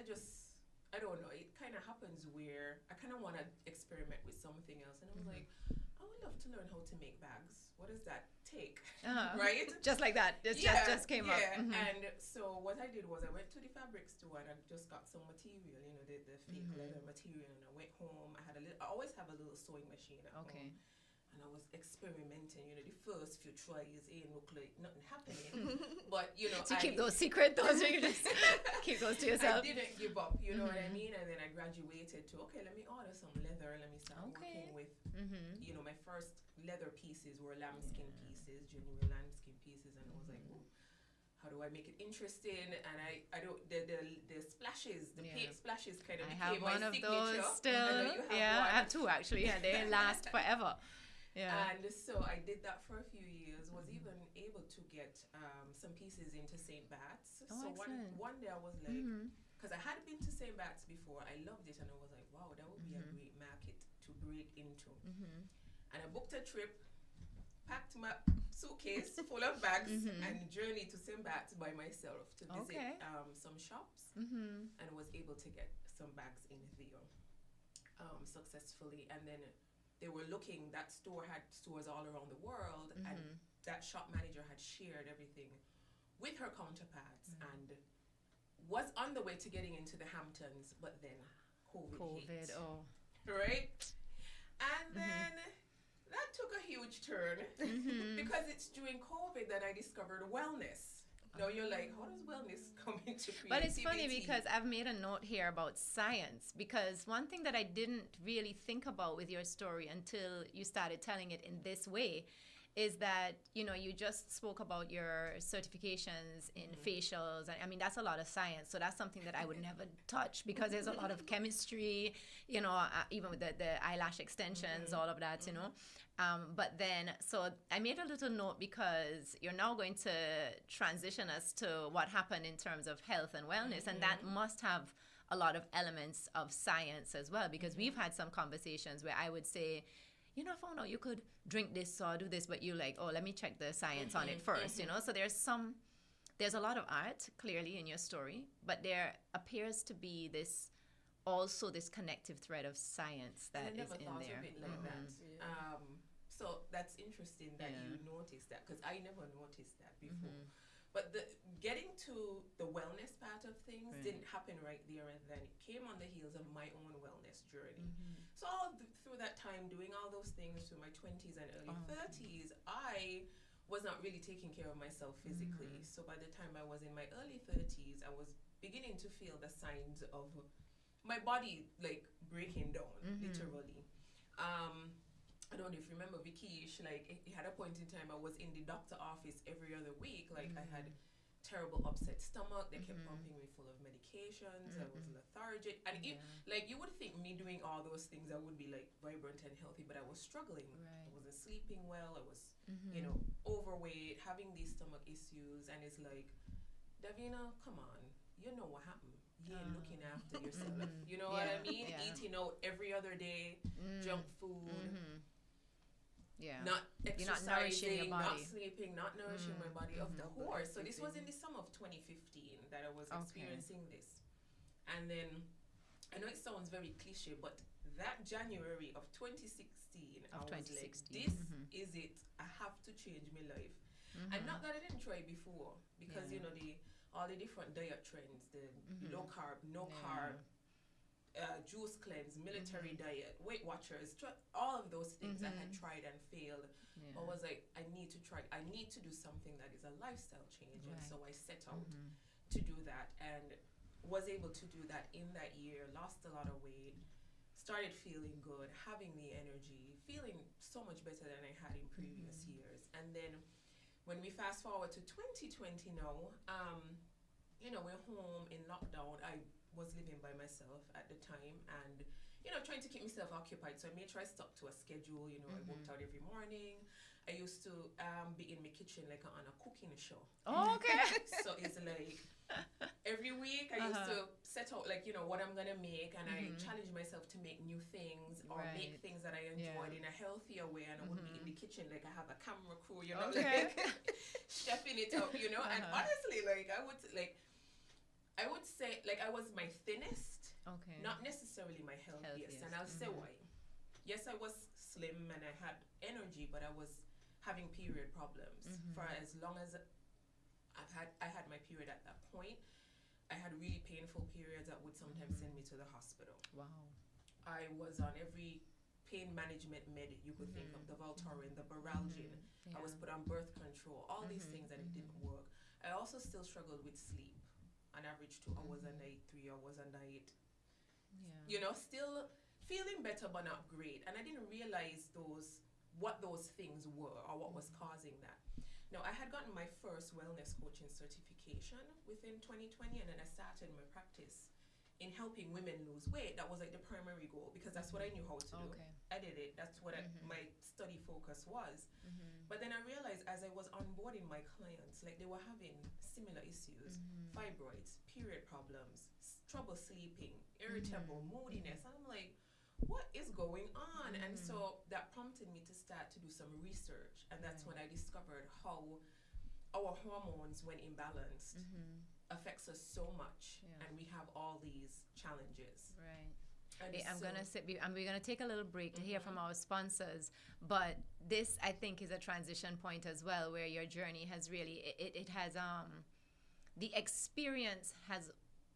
Speaker 8: I don't know, it kind of happens where I kind of want to experiment with something else. And I was like, I would love to learn how to make bags. What does that take? Right?
Speaker 1: Just like that. It just came up.
Speaker 8: And so what I did was I went to the fabric store and I just got some material, you know, the fake leather material, and I went home. I always have a little sewing machine at home. And I was experimenting, you know, the first few tries, it looked like nothing happening. But, you know,
Speaker 1: So you keep those secret, those you just keep those to yourself.
Speaker 8: I didn't give up, you know what I mean? And then I graduated to, okay, let me order some leather. Let me start working with, you know, my first leather pieces were lambskin pieces, genuine lambskin pieces. And I was like, ooh, how do I make it interesting? And I don't, the splashes, the paint splashes kind of
Speaker 1: I
Speaker 8: became
Speaker 1: have one
Speaker 8: my
Speaker 1: of
Speaker 8: signature.
Speaker 1: those
Speaker 8: I
Speaker 1: still.
Speaker 8: know you have
Speaker 1: Yeah,
Speaker 8: one.
Speaker 1: I have two actually. Yeah, they last forever. Yeah.
Speaker 8: And so I did that for a few years, was even able to get some pieces into St. Bat's.
Speaker 1: Oh,
Speaker 8: so
Speaker 1: excellent.
Speaker 8: one day I was like, because I had been to St. Bat's before, I loved it, and I was like, wow, that would be a great market to break into. And I booked a trip, packed my suitcase full of bags, and journeyed to St. Bat's by myself to visit some shops, and was able to get some bags in there successfully. And then they were looking, that store had stores all around the world, and that shop manager had shared everything with her counterparts and was on the way to getting into the Hamptons, but then COVID hit. Right? And then that took a huge turn because it's during COVID that I discovered wellness. Now you're like, how does wellness come into creativity?
Speaker 1: But it's funny because I've made a note here about science, because one thing that I didn't really think about with your story until you started telling it in this way is that, you know, you just spoke about your certifications in facials. I mean, that's a lot of science. So that's something that I would never touch because there's a lot of chemistry, you know, even with the eyelash extensions, all of that, you know. But then, so I made a little note because you're now going to transition us to what happened in terms of health and wellness. And that must have a lot of elements of science as well, because we've had some conversations where I would say, you know, I found out you could drink this or do this, but you're like, oh, let me check the science on it first, you know? So there's a lot of art clearly in your story, but there appears to be this connective thread of science that is in there.
Speaker 8: Of it like that. So that's interesting that you noticed that, because I never noticed that before. But getting to the wellness part of things didn't happen right there and then. It came on the heels of my own wellness journey. So through that time, doing all those things through my 20s and early 30s, I was not really taking care of myself physically. So by the time I was in my early 30s, I was beginning to feel the signs of my body like breaking down, literally. I don't know if you remember Vikiesh, like it had a point in time I was in the doctor office every other week. Like I had terrible upset stomach. They kept pumping me full of medications. I was lethargic. And like you would think me doing all those things I would be like vibrant and healthy, but I was struggling. I wasn't sleeping well. I was, you know, overweight, having these stomach issues. And it's like, Davina, come on. You know what happened. You ain't looking after yourself. You know what I mean? Eating out every other day, junk food. Not exercising,
Speaker 1: you're not nourishing your body.
Speaker 8: Not sleeping, not nourishing my body. Of course. So this was in the summer of 2015 that I was experiencing this. And then, I know it sounds very cliche, but that January of 2016, I was like, this is it. I have to change my life. And not that I didn't try before, because, you know, all the different diet trends, the low carb, no carb, juice cleanse, military diet, Weight Watchers, all of those things I had tried and failed. I was like, I need to try. I need to do something that is a lifestyle change. And so I set out to do that and was able to do that in that year, lost a lot of weight, started feeling good, having the energy, feeling so much better than I had in previous years. And then when we fast forward to 2020 now, you know, we're home in lockdown. I was living by myself at the time and, you know, trying to keep myself occupied. So I made sure I stuck to a schedule. You know, I worked out every morning. I used to be in my kitchen like on a cooking show.
Speaker 1: Oh, okay.
Speaker 8: So it's like every week I used to set out like, you know, what I'm going to make, and I challenge myself to make new things or make things that I enjoyed in a healthier way. And I would be in the kitchen like I have a camera crew, you know, like chefing it up, you know. And honestly, like I would say like I was my thinnest, not necessarily my healthiest. And I'll say why. Yes, I was slim and I had energy, but I was having period problems for as long as I had my period at that point. I had really painful periods that would sometimes send me to the hospital.
Speaker 1: Wow.
Speaker 8: I was on every pain management med you could think of, the Voltaren, the Baralgin. I was put on birth control, all these things, and it didn't work. I also still struggled with sleep. On average 2 hours a night, 3 hours a night. You know, still feeling better but not great. And I didn't realize what those things were or what was causing that. Now, I had gotten my first wellness coaching certification within 2020, and then I started my practice in helping women lose weight. That was like the primary goal, because that's what I knew how to do. I did it. That's what my study focus was. But then I realized as I was onboarding my clients, like they were having similar issues, fibroids, period problems, trouble sleeping, irritable, moodiness. And I'm like, what is going on? And so that prompted me to start to do some research. And that's when I discovered how our hormones, when imbalanced, affects us so much. And we have all these challenges.
Speaker 1: Right. We're gonna take a little break to hear from our sponsors. But this, I think, is a transition point as well, where your journey has really it has the experience has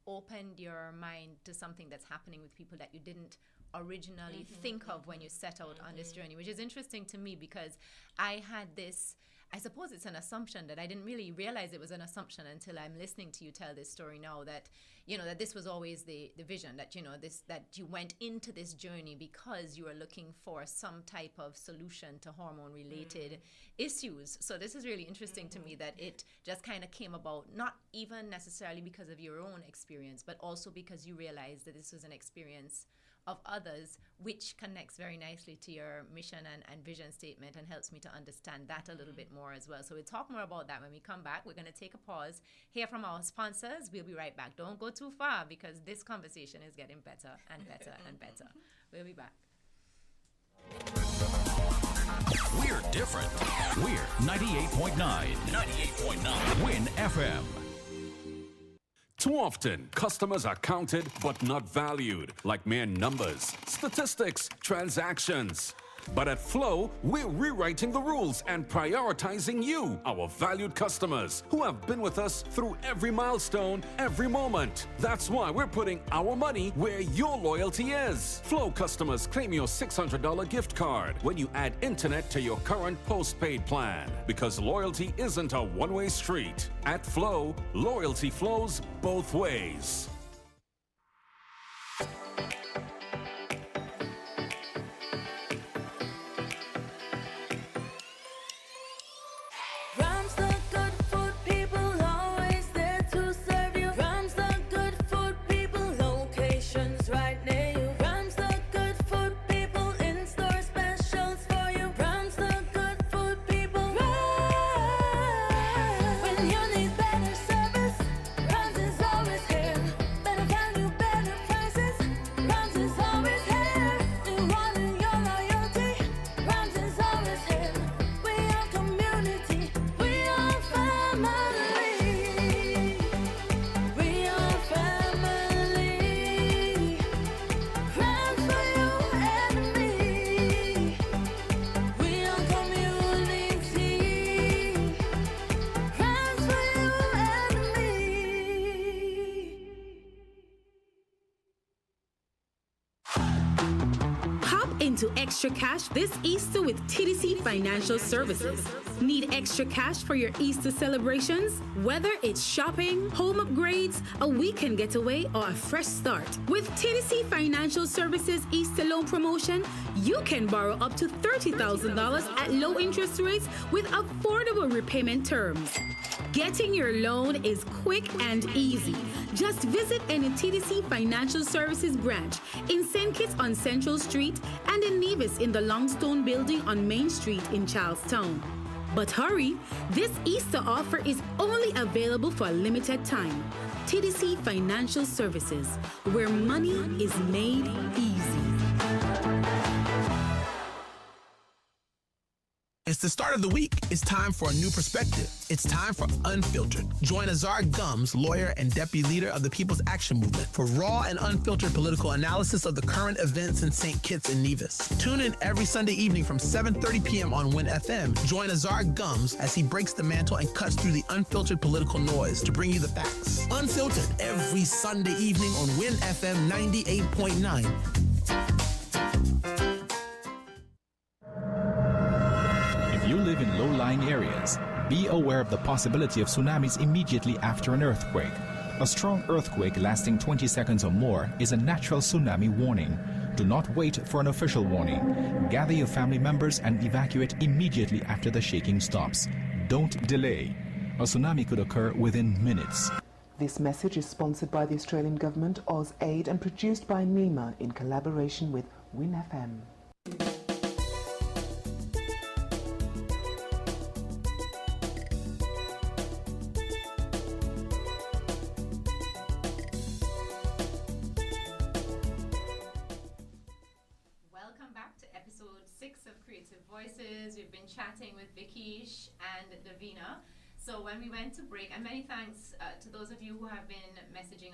Speaker 1: opened your mind to something that's happening with people that you didn't originally think of when you set out on this journey, which is interesting to me because I had this, I suppose it's an assumption that I didn't really realize it was an assumption until I'm listening to you tell this story now, that, you know, that this was always the vision, that, you know, that you went into this journey because you were looking for some type of solution to hormone related issues. So this is really interesting to me that it just kind of came about, not even necessarily because of your own experience, but also because you realized that this was an experience of others, which connects very nicely to your mission and vision statement and helps me to understand that a little bit more as well. So we'll talk more about that when we come back. We're going to take a pause, hear from our sponsors. We'll be right back. Don't go too far because this conversation is getting better and better and better. We'll be back.
Speaker 5: We're different. We're 98.9. 98.9. Win FM.
Speaker 4: Too often, customers are counted but not valued, like mere numbers, statistics, transactions. But at Flow, we're rewriting the rules and prioritizing you, our valued customers, who have been with us through every milestone, every moment. That's why we're putting our money where your loyalty is. Flow customers claim your $600 gift card when you add internet to your current postpaid plan. Because loyalty isn't a one-way street. At Flow, loyalty flows both ways.
Speaker 7: Into extra cash this Easter with TDC Financial Services. Need extra cash for your Easter celebrations? Whether it's shopping, home upgrades, a weekend getaway, or a fresh start. With TDC Financial Services Easter loan promotion, you can borrow up to $30,000 at low interest rates with affordable repayment terms. Getting your loan is quick and easy. Just visit any TDC Financial Services branch in St. Kitts on Central Street and in Nevis in the Longstone Building on Main Street in Charlestown. But hurry, this Easter offer is only available for a limited time. TDC Financial Services, where money is made easy.
Speaker 9: It's the start of the week. It's time for a new perspective. It's time for Unfiltered. Join Azar Gums, lawyer and deputy leader of the People's Action Movement, for raw and unfiltered political analysis of the current events in St. Kitts and Nevis. Tune in every Sunday evening from 7:30 p.m. on Win FM. Join Azar Gums as he breaks the mantle and cuts through the unfiltered political noise to bring you the facts. Unfiltered every Sunday evening on Win FM 98.9.
Speaker 10: If you live in low-lying areas, be aware of the possibility of tsunamis immediately after an earthquake. A strong earthquake lasting 20 seconds or more is a natural tsunami warning. Do not wait for an official warning. Gather your family members and evacuate immediately after the shaking stops. Don't delay. A tsunami could occur within minutes.
Speaker 11: This message is sponsored by the Australian Government, AusAid, and produced by NEMA in collaboration with Win FM.
Speaker 1: Voices. We've been chatting with Vikiesh and Davina. So when we went to break, and many thanks to those of you who have been messaging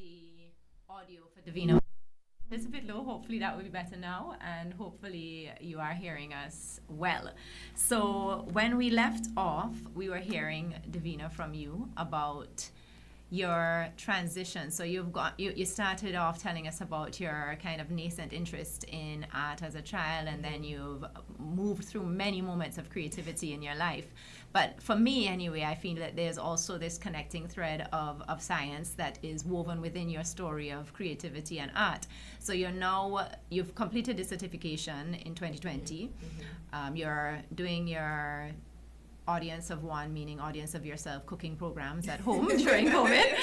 Speaker 1: the audio for Davina. It's a bit low. Hopefully that will be better now, and hopefully you are hearing us well. So when we left off, we were hearing, Davina, from you about your transition. So you started off telling us about your kind of nascent interest in art as a child, and then you've moved through many moments of creativity in your life. But for me, anyway, I feel that there's also this connecting thread of science that is woven within your story of creativity and art. So you've completed the certification in 2020. You're doing your audience of one, meaning audience of yourself, cooking programs at home during COVID.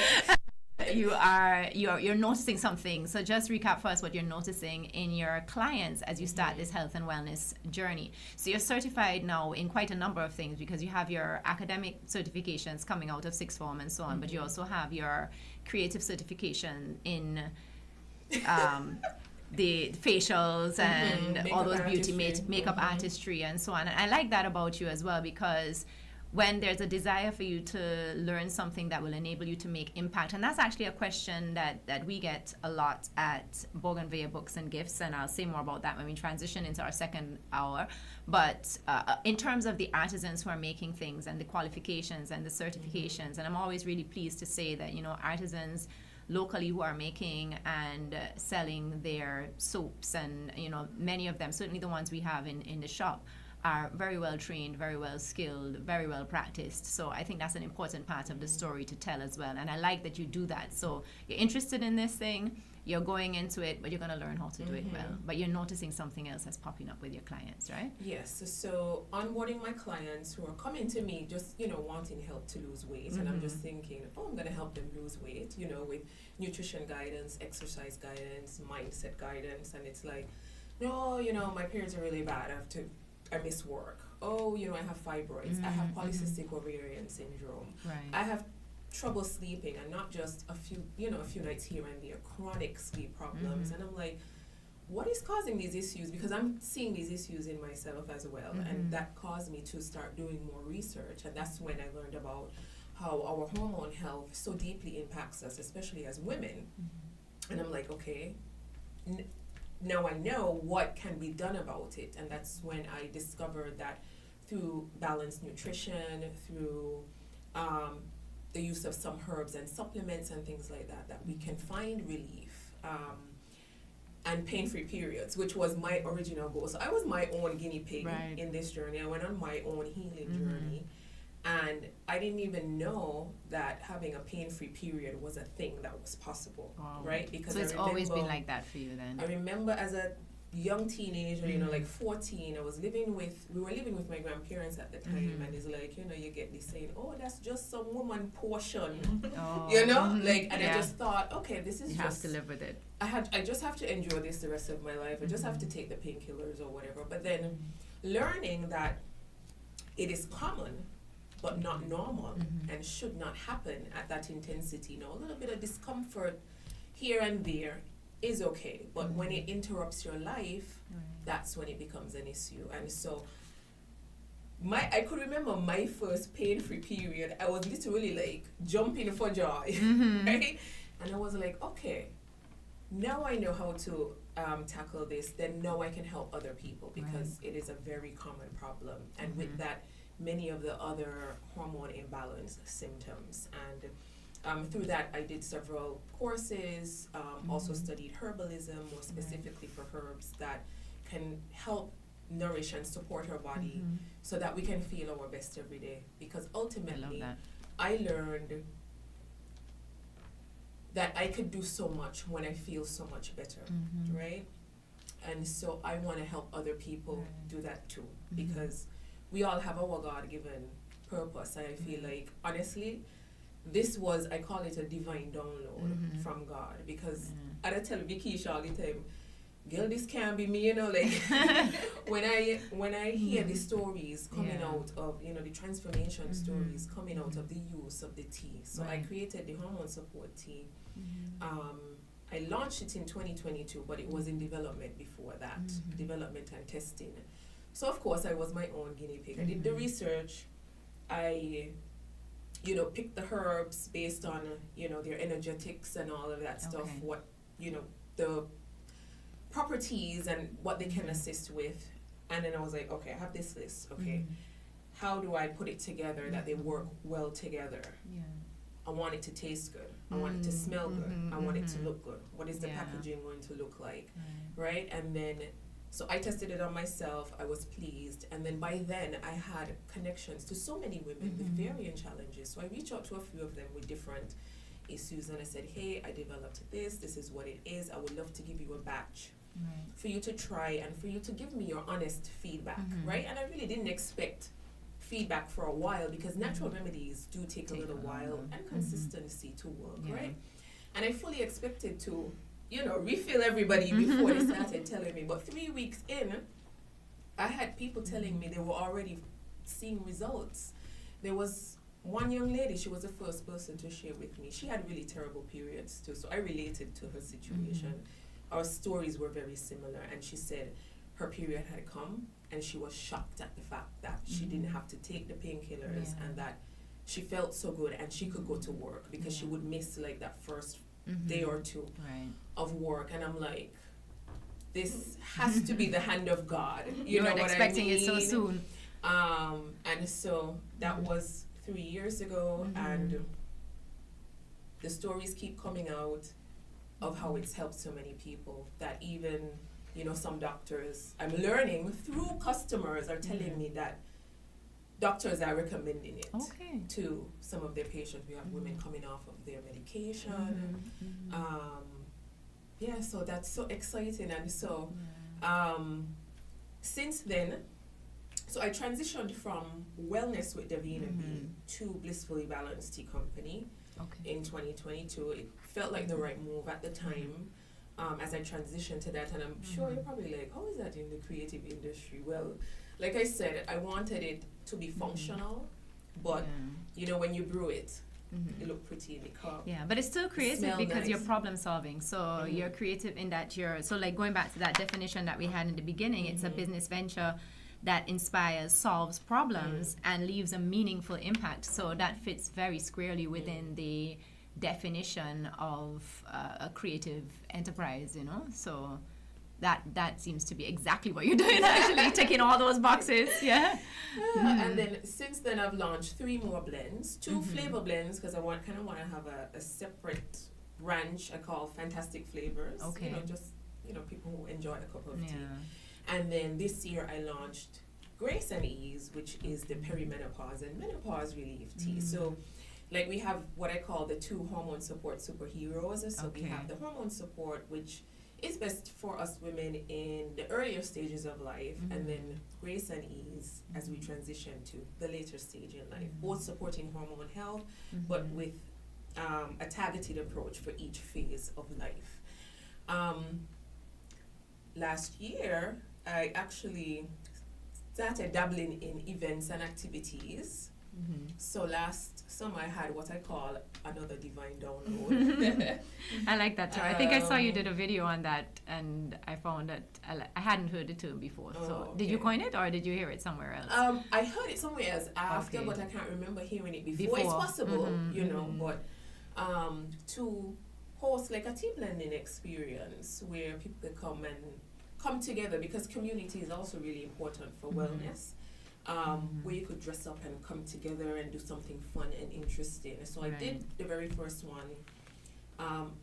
Speaker 1: You're noticing something. So just recap for us what you're noticing in your clients as you start this health and wellness journey. So you're certified now in quite a number of things, because you have your academic certifications coming out of sixth form and so on, but you also have your creative certification in the facials and all those beauty makeup artistry and so on. And I like that about you as well, because when there's a desire for you to learn something that will enable you to make impact, and that's actually a question that we get a lot at Bougainvillea Books and Gifts, and I'll say more about that when we transition into our second hour. But in terms of the artisans who are making things and the qualifications and the certifications, and I'm always really pleased to say that, artisans locally who are making and selling their soaps, and many of them, certainly the ones we have in the shop, are very well trained, very well skilled, very well practiced. So I think that's an important part of the story to tell as well, and I like that you do that. So you're interested in this thing, you're going into it, but you're going to learn how to do it well. But you're noticing something else that's popping up with your clients, right?
Speaker 8: Yes. So onboarding my clients who are coming to me just, wanting help to lose weight. And I'm just thinking, I'm going to help them lose weight, with nutrition guidance, exercise guidance, mindset guidance. And it's like, no, my periods are really bad. I miss work. Oh, I have fibroids. I have polycystic ovarian syndrome.
Speaker 1: Right.
Speaker 8: I have trouble sleeping, and not just a few nights here and there, chronic sleep problems. And I'm like, what is causing these issues? Because I'm seeing these issues in myself as well. And that caused me to start doing more research. And that's when I learned about how our hormone health so deeply impacts us, especially as women. And I'm like, okay, now I know what can be done about it. And that's when I discovered that through balanced nutrition, through the use of some herbs and supplements and things like that we can find relief and pain-free periods, which was my original goal. So I was my own guinea pig in this journey. I went on my own healing journey, and I didn't even know that having a pain-free period was a thing that was possible, right? Because
Speaker 1: so it's always been like that for you then?
Speaker 8: I remember as a young teenager, like 14, we were living with my grandparents at the time, and it's like, you get this saying, oh, that's just some woman portion, like, and I just thought, okay, this is
Speaker 1: you have to live with it.
Speaker 8: I just have to endure this the rest of my life. I just have to take the painkillers or whatever. But then learning that it is common, but not normal, and should not happen at that intensity. A little bit of discomfort here and there is okay, but when it interrupts your life, that's when it becomes an issue. And so I could remember my first pain-free period. I was literally like jumping for joy, right? And I was like, okay, now I know how to tackle this. Then now I can help other people, because it is a very common problem. And with that, many of the other hormone imbalance symptoms. And through that, I did several courses, also studied herbalism, more specifically for herbs that can help nourish and support our body so that we can feel our best every day. Because ultimately, I learned that I could do so much when I feel so much better, right? And so I want to help other people do that too, because we all have our God-given purpose. And I feel like, honestly, this was, I call it a divine download from God, because I tell Vikiesh all the time, girl, this can't be me, like when I hear the stories coming out of, the transformation stories coming out of the use of the tea. So I created the hormone support tea. I launched it in 2022, but it was in development before that, development and testing. So of course I was my own guinea pig. I did the research. I pick the herbs based on, their energetics and all of that stuff, what, the properties and what they can assist with. And then I was like, okay, I have this list. Okay, how do I put it together that they work well together? Yeah. I want it to taste good. I want it to smell good. I want it to look good. What is the packaging going to look like? Right? And then, so I tested it on myself. I was pleased. And then by then, I had connections to so many women with varying challenges. So I reached out to a few of them with different issues. And I said, hey, I developed this. This is what it is. I would love to give you a batch for you to try and for you to give me your honest feedback. Right? And I really didn't expect feedback for a while because natural remedies do take a little while and consistency to work, right? And I fully expected to, refill everybody before they started telling me. But 3 weeks in, I had people telling me they were already seeing results. There was one young lady, she was the first person to share with me. She had really terrible periods too, so I related to her situation. Our stories were very similar, and she said her period had come and she was shocked at the fact that she didn't have to take the painkillers and that she felt so good and she could go to work because she would miss like that first day or two of work. And I'm like, this has to be the hand of God. You know
Speaker 1: weren't
Speaker 8: what
Speaker 1: expecting
Speaker 8: I mean?
Speaker 1: it so soon.
Speaker 8: And so that was 3 years ago, and the stories keep coming out of how it's helped so many people that even some doctors, I'm learning through customers are telling me that doctors are recommending it to some of their patients. We have women coming off of their medication. So that's so exciting. And so since then, so I transitioned from Wellness with Davina to Blissfully Balanced Tea Company in 2022. It felt like the right move at the time. As I transitioned to that, and I'm sure you're probably like, how is that in the creative industry? Well, like I said, I wanted it to be functional, but when you brew it, it looked pretty in the cup.
Speaker 1: Yeah, but it's still creative because you're problem solving. So you're creative in that so like going back to that definition that we had in the beginning, it's a business venture that inspires, solves problems, and leaves a meaningful impact. So that fits very squarely within the definition of a creative enterprise, so that seems to be exactly what you're doing, actually ticking all those boxes.
Speaker 8: And then since then I've launched 3 more blends, 2 flavor blends, because I kind of want to have a separate branch I call Fantastic Flavors. Just people who enjoy a cup of tea. And then this year I launched Grace and Ease, which is the perimenopause and menopause relief tea. So like we have what I call the 2 hormone support superheroes. So we have the hormone support, which is best for us women in the earlier stages of life, and then Grace and Ease as we transition to the later stage in life, both supporting hormone health, but with a targeted approach for each phase of life. Last year, I actually started dabbling in events and activities. So last summer I had what I call another divine download.
Speaker 1: I like that too. I think I saw you did a video on that, and I found that I hadn't heard the term before. So did you coin it, or did you hear it somewhere else?
Speaker 8: I heard it somewhere else after, but I can't remember hearing it before. It's possible, but to host like a tea blending experience where people come together, because community is also really important for wellness. Where you could dress up and come together and do something fun and interesting. So I did the very first one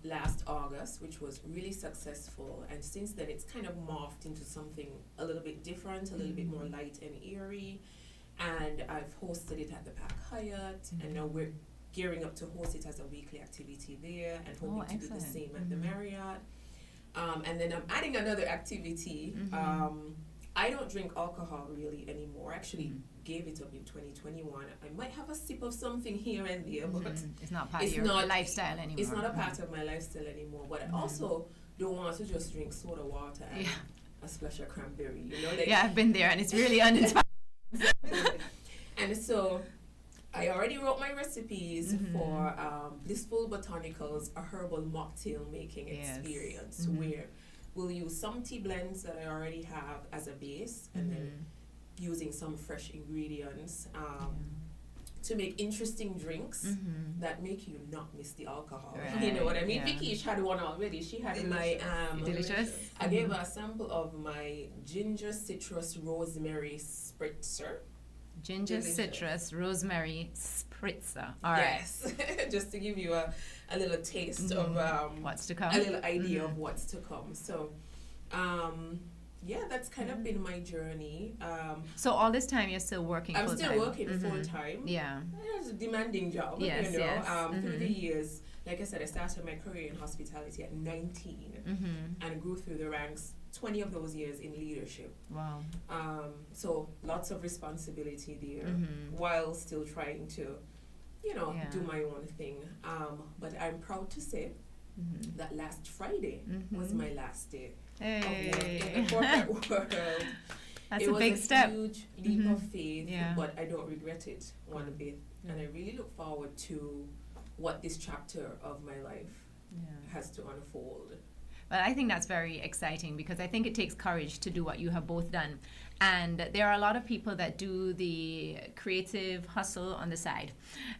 Speaker 8: last August, which was really successful. And since then, it's kind of morphed into something a little bit different, a little bit more light and airy. And I've hosted it at the Park Hyatt, and now we're gearing up to host it as a weekly activity there, and hoping to do the same at the Marriott. And then I'm adding another activity. I don't drink alcohol really anymore. I actually gave it up in 2021. I might have a sip of something here and there, but
Speaker 1: it's not part of your lifestyle anymore.
Speaker 8: It's not a part of my lifestyle anymore. But I also don't want to just drink soda water and a splash of cranberry.
Speaker 1: I've been there, and it's really uninspiring.
Speaker 8: And so I already wrote my recipes for Blissful Botanicals, a herbal mocktail making experience where we'll use some tea blends that I already have as a base, and then using some fresh ingredients to make interesting drinks that make you not miss the alcohol.
Speaker 1: Right.
Speaker 8: You know what I mean?
Speaker 1: Yeah.
Speaker 8: Vikiesh had one already. She had my
Speaker 1: Delicious.
Speaker 8: I gave her a sample of my ginger citrus rosemary spritzer.
Speaker 1: Ginger,
Speaker 8: Delicious.
Speaker 1: citrus, rosemary, spritzer. All right.
Speaker 8: Yes, just to give you a little taste of
Speaker 1: What's to come.
Speaker 8: a little idea of what's to come. So, yeah, that's kind of been my journey.
Speaker 1: So all this time you're still working
Speaker 8: I'm
Speaker 1: full-time?
Speaker 8: still working full time.
Speaker 1: Yeah.
Speaker 8: It's a demanding job.
Speaker 1: Yes,
Speaker 8: you know.
Speaker 1: yes.
Speaker 8: Through the years, like I said, I started my career in hospitality at 19 and grew through the ranks. 20 of those years in leadership.
Speaker 1: Wow.
Speaker 8: So lots of responsibility there while still trying to, do my own thing. But I'm proud to say that last Friday was my last day of work in the corporate world.
Speaker 1: That's
Speaker 8: it
Speaker 1: a
Speaker 8: was
Speaker 1: big step.
Speaker 8: Huge leap of faith,
Speaker 1: Yeah.
Speaker 8: but I don't regret it one bit. And I really look forward to what this chapter of my life has to unfold.
Speaker 1: But I think that's very exciting because I think it takes courage to do what you have both done. And there are a lot of people that do the creative hustle on the side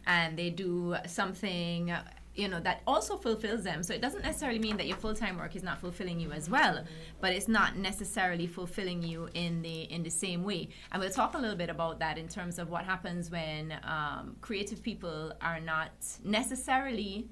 Speaker 1: and they do something that also fulfills them. So it doesn't necessarily mean that your full-time work is not fulfilling you as well, but it's not necessarily fulfilling you in the same way. And we'll talk a little bit about that in terms of what happens when creative people are not necessarily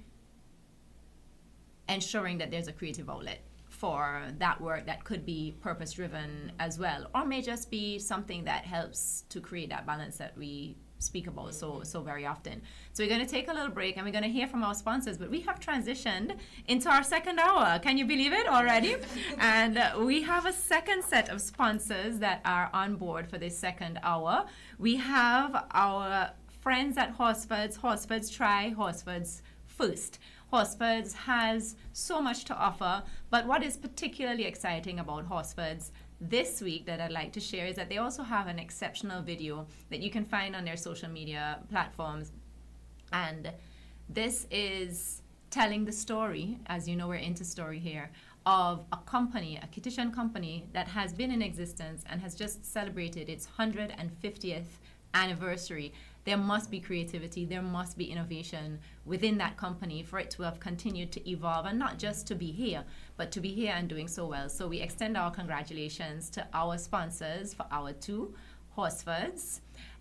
Speaker 1: ensuring that there's a creative outlet for that work that could be purpose-driven as well, or may just be something that helps to create that balance that we speak about so very often. So we're going to take a little break and we're going to hear from our sponsors, but we have transitioned into our second hour. Can you believe it already? And we have a second set of sponsors that are on board for this second hour. We have our friends at Horsford's Try Horsford's First. Horsford's has so much to offer, but what is particularly exciting about Horsford's this week that I'd like to share is that they also have an exceptional video that you can find on their social media platforms. And this is telling the story, as you know we're into story here, of a company, a Kitchen company that has been in existence and has just celebrated its 150th anniversary. There must be creativity, there must be innovation within that company for it to have continued to evolve, and not just to be here, but to be here and doing so well. So we extend our congratulations to our sponsors for our two Horsfords.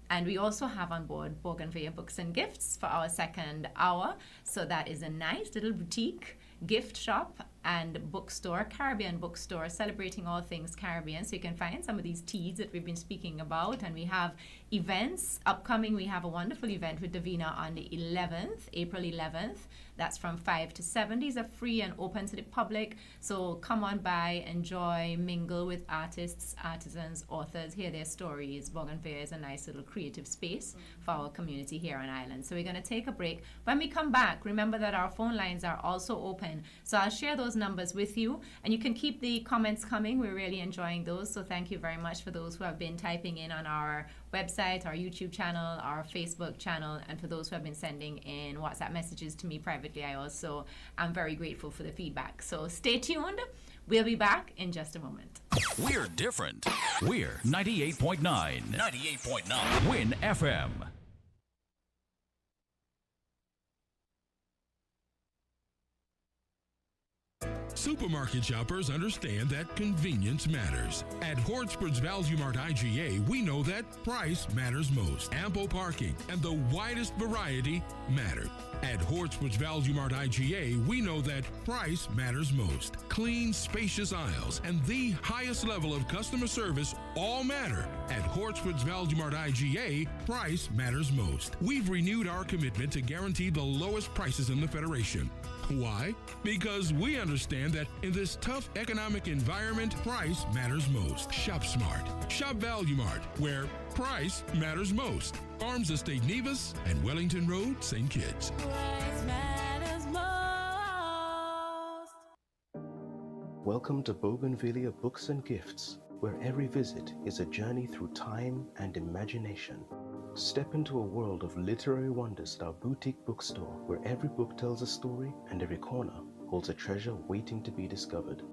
Speaker 1: And we also have on board Bougainvillea Books and Gifts for our second hour. So that is a nice little boutique gift shop and bookstore, Caribbean bookstore, celebrating all things Caribbean. So you can find some of these teas that we've been speaking about. And we have events upcoming. We have a wonderful event with Davina on the 11th, April 11th. That's from 5 to 7. These are free and open to the public. So come on by, enjoy, mingle with artists, artisans, authors, hear their stories. Bougainvillea is a nice little creative space for our community here on Island. So we're going to take a break. When we come back, remember that our phone lines are also open. So I'll share those numbers with you, and you can keep the comments coming. We're really enjoying those. So thank you very much for those who have been typing in on our website, our YouTube channel, our Facebook channel, and for those who have been sending in WhatsApp messages to me privately. I'm very grateful for the feedback. So stay tuned. We'll be back in just a moment.
Speaker 5: We're different. We're 98.9. 98.9. Win FM.
Speaker 12: Supermarket shoppers understand that convenience matters. At Hortsport's Value Mart IGA, we know that price matters most. Ample parking and the widest variety matter. At Hortsport's Value Mart IGA, we know that price matters most. Clean, spacious aisles and the highest level of customer service all matter. At Hortsport's Value Mart IGA, price matters most. We've renewed our commitment to guarantee the lowest prices in the Federation. Why? Because we understand that in this tough economic environment, price matters most. Shop smart. Shop Value Mart, where price matters most. Farms Estate Nevis and Wellington Road, St. Kitts.
Speaker 6: Price matters most.
Speaker 13: Welcome to Bougainvillea Books and Gifts, where every visit is a journey through time and imagination. Step into a world of literary wonders at our boutique bookstore, where every book tells a story and every corner holds a treasure waiting to be discovered.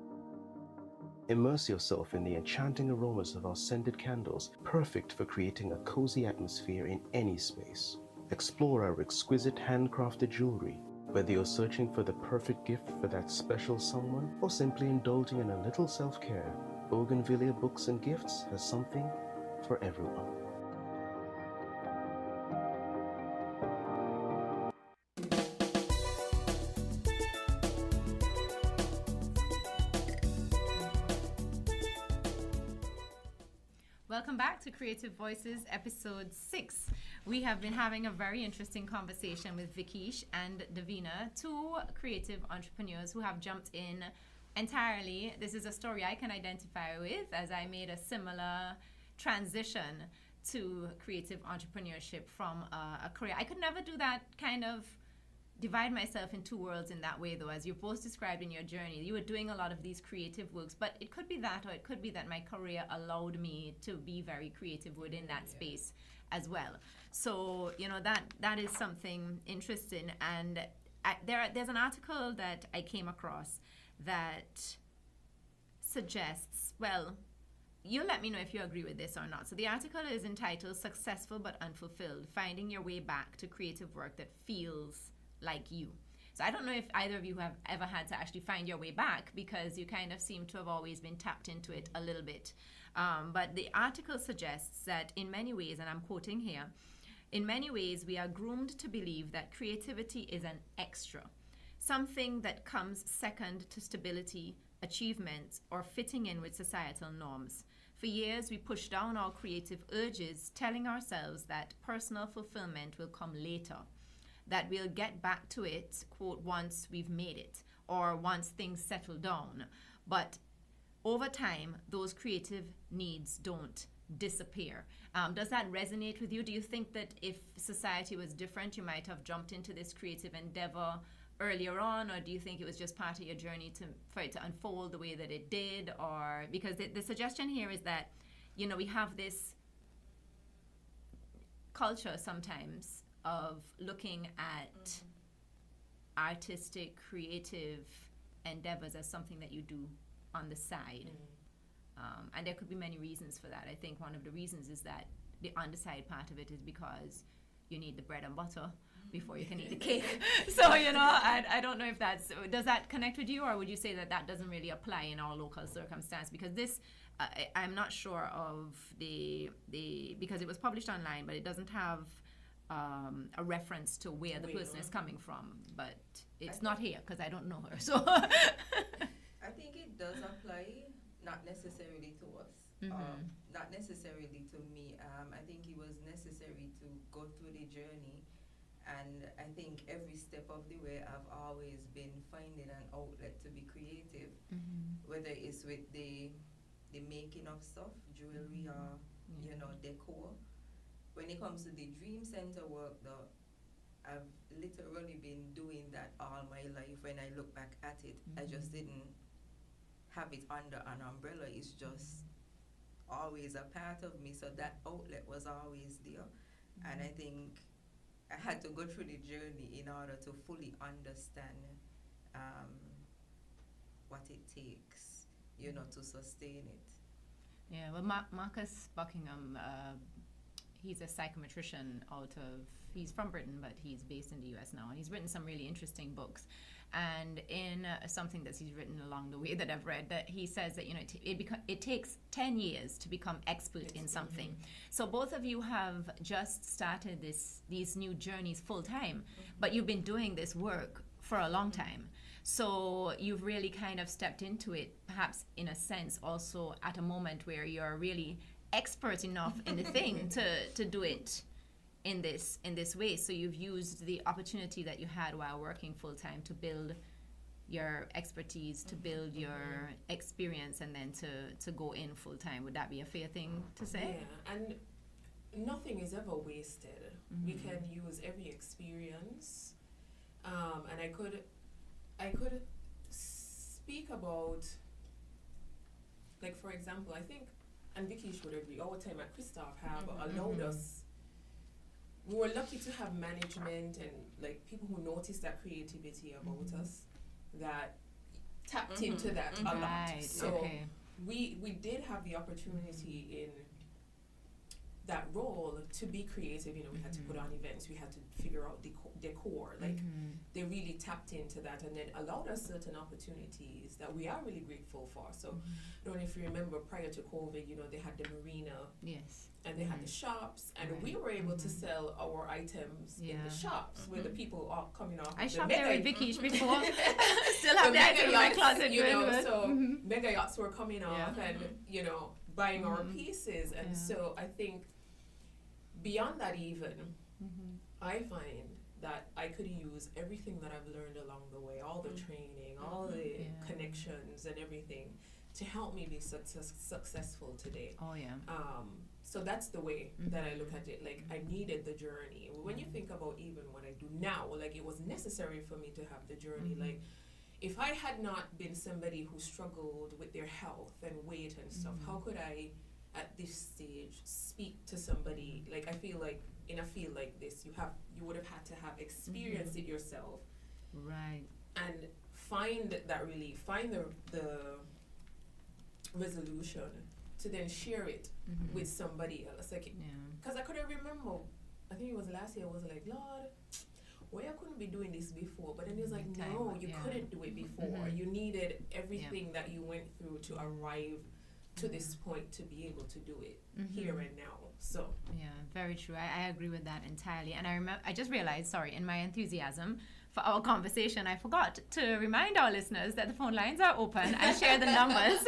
Speaker 13: Immerse yourself in the enchanting aromas of our scented candles, perfect for creating a cozy atmosphere in any space. Explore our exquisite handcrafted jewelry. Whether you're searching for the perfect gift for that special someone or simply indulging in a little self-care, Bougainvillea Books and Gifts has something for everyone.
Speaker 1: Welcome back to Creative Voices, episode 6. We have been having a very interesting conversation with Vikiesh and Davina, two creative entrepreneurs who have jumped in entirely. This is a story I can identify with, as I made a similar transition to creative entrepreneurship from a career. I could never do that kind of divide myself in two worlds in that way, though, as you've both described in your journey. You were doing a lot of these creative works, but it could be that, or it could be that my career allowed me to be very creative within that space as well. So, you know, that is something interesting. And there's an article that I came across that suggests, well, you let me know if you agree with this or not. So the article is entitled Successful But Unfulfilled, Finding Your Way Back to Creative Work That Feels Like You. So I don't know if either of you have ever had to actually find your way back, because you kind of seem to have always been tapped into it a little bit. But the article suggests that in many ways, and I'm quoting here, in many ways we are groomed to believe that creativity is an extra, something that comes second to stability, achievement, or fitting in with societal norms. For years, we pushed down our creative urges, telling ourselves that personal fulfillment will come later, that we'll get back to it, quote, once we've made it, or once things settle down. But over time, those creative needs don't disappear. Does that resonate with you? Do you think that if society was different, you might have jumped into this creative endeavor earlier on, or do you think it was just part of your journey for it to unfold the way that it did? Or because the suggestion here is that, you know, we have this culture sometimes of looking at artistic, creative endeavors as something that you do on the side. And there could be many reasons for that. I think one of the reasons is that the underside part of it is because you need the bread and butter before you can eat the cake. So, you know, I don't know if does that connect with you, or would you say that that doesn't really apply in our local circumstance? Because this, I'm not sure of because it was published online, but it doesn't have a reference to where the person is coming from. But it's not here because I don't know her. So
Speaker 2: I think it does apply, not necessarily to us, not necessarily to me. I think it was necessary to go through the journey, and I think every step of the way I've always been finding an outlet to be creative, whether it's with the making of stuff, jewelry, or you know, decor. When it comes to the Dream Center work, though, I've literally been doing that all my life. When I look back at it, I just didn't have it under an umbrella. It's just always a part of me. So that outlet was always there. And I think I had to go through the journey in order to fully understand what it takes, you know, to sustain it.
Speaker 1: Yeah, well, Marcus Buckingham, he's a psychometrician he's from Britain, but he's based in the US now, and he's written some really interesting books. And in something that he's written along the way that I've read, that he says that, you know, it takes 10 years to become expert in something. So both of you have just started these new journeys full time, but you've been doing this work for a long time. So you've really kind of stepped into it, perhaps in a sense also at a moment where you're really expert enough in the thing to do it in this way. So you've used the opportunity that you had while working full time to build your expertise, to build your experience, and then to go in full time. Would that be a fair thing to say?
Speaker 8: Yeah, and nothing is ever wasted. We can use every experience, and I could speak about, like, for example, I think, and Vikiesh would agree, our time at Christoph have allowed us, we were lucky to have management and like people who noticed that creativity about us, that tapped into that a lot.
Speaker 1: Right.
Speaker 8: So we did have the opportunity in that role to be creative. You know, we had to put on events, we had to figure out decor. Like they really tapped into that and then allowed us certain opportunities that we are really grateful for. So I don't know if you remember, prior to COVID, you know, they had the marina.
Speaker 1: Yes.
Speaker 8: And they had the shops, and we were able to sell our items in the shops where the people are coming off.
Speaker 1: I
Speaker 8: the
Speaker 1: shopped
Speaker 8: mega
Speaker 1: there with Vikiesh before. Still have the items in my closet.
Speaker 8: You know, so mega yachts were coming off and, you know, buying our pieces. And so I think beyond that even, I find that I could use everything that I've learned along the way, all the training, all the connections and everything to help me be successful today.
Speaker 1: Oh, yeah.
Speaker 8: So that's the way that I look at it. Like, I needed the journey. When you think about even what I do now, like, it was necessary for me to have the journey. Like, if I had not been somebody who struggled with their health and weight and stuff, how could I, at this stage, speak to somebody? Like, I feel like in a field like this, you would have had to have experienced it yourself.
Speaker 1: Right.
Speaker 8: And find that relief, find the resolution to then share it with somebody else. Like, because I couldn't remember, I think it was last year, I was like, Lord, why I couldn't be doing this before? But then he was like, no, you couldn't do it before. You needed everything that you went through to arrive to this point to be able to do it here and now. So
Speaker 1: yeah, very true. I agree with that entirely. And I just realized, in my enthusiasm for our conversation, I forgot to remind our listeners that the phone lines are open and share the numbers.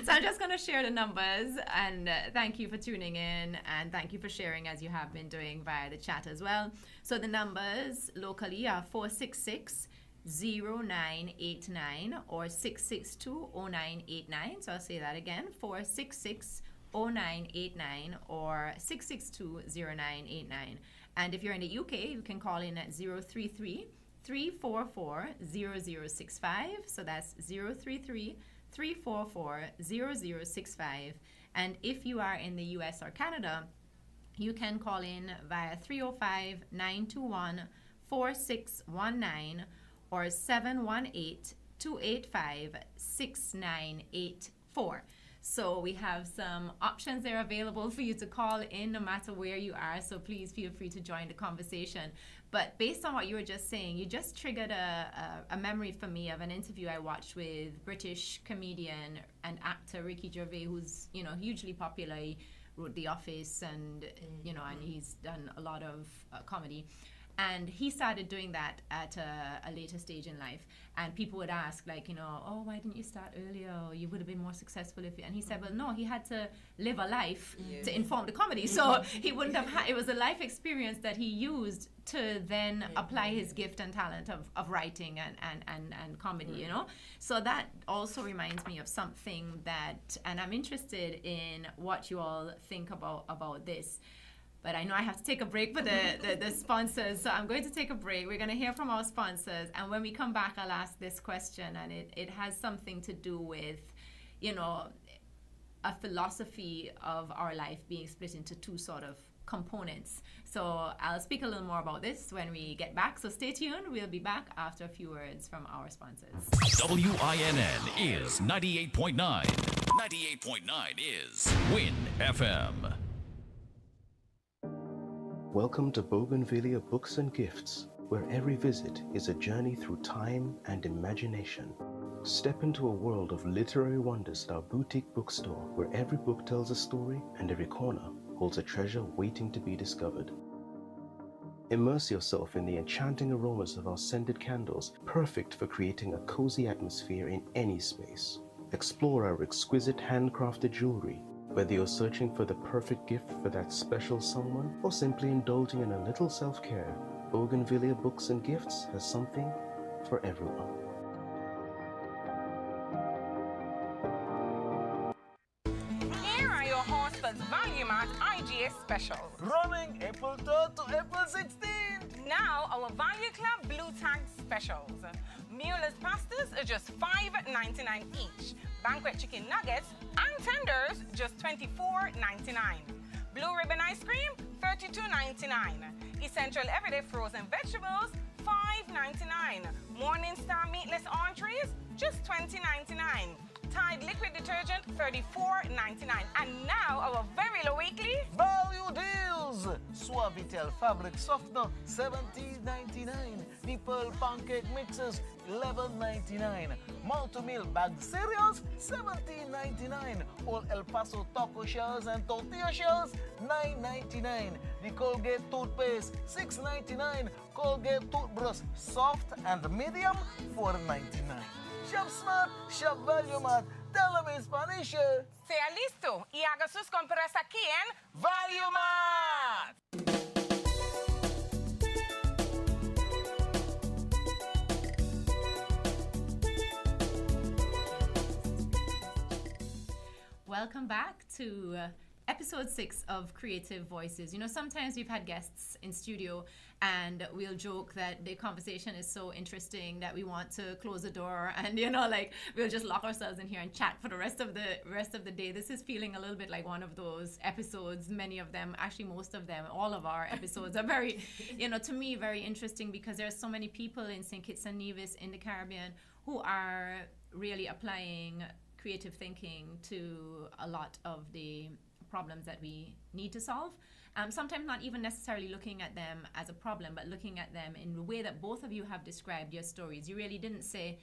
Speaker 1: So I'm just going to share the numbers, and thank you for tuning in, and thank you for sharing as you have been doing via the chat as well. So the numbers locally are 466-0989 or 662-0989. So I'll say that again, 466-0989 or 662-0989. And if you're in the UK, you can call in at 033-344-0065. So that's 033-344-0065. And if you are in the US or Canada, you can call in via 305-921-4619 or 718-285-6984. So we have some options there available for you to call in no matter where you are. So please feel free to join the conversation. But based on what you were just saying, you just triggered a memory for me of an interview I watched with British comedian and actor Ricky Gervais, who's, you know, hugely popular. He wrote The Office and, you know, and he's done a lot of comedy. And he started doing that at a later stage in life. And people would ask, like, you know, oh, why didn't you start earlier? Or you would have been more successful if you... And he said, well, no, he had to live a life to inform the comedy. So he wouldn't have had... It was a life experience that he used to then apply his gift and talent of writing and comedy, you know? So that also reminds me of something that... And I'm interested in what you all think about this. But I know I have to take a break for the sponsors, so I'm going to take a break. We're going to hear from our sponsors, and when we come back, I'll ask this question, and it has something to do with, you know, a philosophy of our life being split into two sort of components. So I'll speak a little more about this when we get back, so stay tuned. We'll be back after a few words from our sponsors.
Speaker 5: WINN is 98.9. 98.9 is Win FM.
Speaker 13: Welcome to Bougainvillea Books and Gifts, where every visit is a journey through time and imagination. Step into a world of literary wonders at our boutique bookstore, where every book tells a story and every corner holds a treasure waiting to be discovered. Immerse yourself in the enchanting aromas of our scented candles, perfect for creating a cozy atmosphere in any space. Explore our exquisite handcrafted jewelry. Whether you're searching for the perfect gift for that special someone or simply indulging in a little self-care, Bougainvillea Books and Gifts has something for everyone.
Speaker 14: Here are your Horse's Value Mart IGA specials.
Speaker 15: Running April 3rd to April 16th.
Speaker 14: Now our Value Club Blue Tag specials. Mueller's pastas are just $5.99 each. Banquet chicken nuggets and tenders just $24.99. Blue ribbon ice cream $32.99. Essential everyday frozen vegetables $5.99. Morning Star meatless entrees just $20.99. Tide liquid detergent, $34.99. And now our very low weekly
Speaker 15: Value deals! Suavitel fabric softener, $17.99. Nipple pancake mixes, $11.99. Malt-to-meal bagged cereals, $17.99. All El Paso taco shells and tortilla shells, $9.99. The Colgate toothpaste, $6.99. Colgate toothbrush, soft and medium, $4.99. Shop smart, shop value mart. Tell them in Spanish.
Speaker 14: sea listo y haga sus compras aquí en
Speaker 15: Value Mart.
Speaker 1: Welcome back to episode 6 of Creative Voices. You know, sometimes we've had guests in studio and we'll joke that the conversation is so interesting that we want to close the door and, you know, like we'll just lock ourselves in here and chat for the rest of the day. This is feeling a little bit like one of those episodes. Many of them, actually most of them, all of our episodes are very, you know, to me, very interesting because there are so many people in St. Kitts and Nevis in the Caribbean who are really applying creative thinking to a lot of the problems that we need to solve. Sometimes not even necessarily looking at them as a problem, but looking at them in the way that both of you have described your stories. You really didn't say,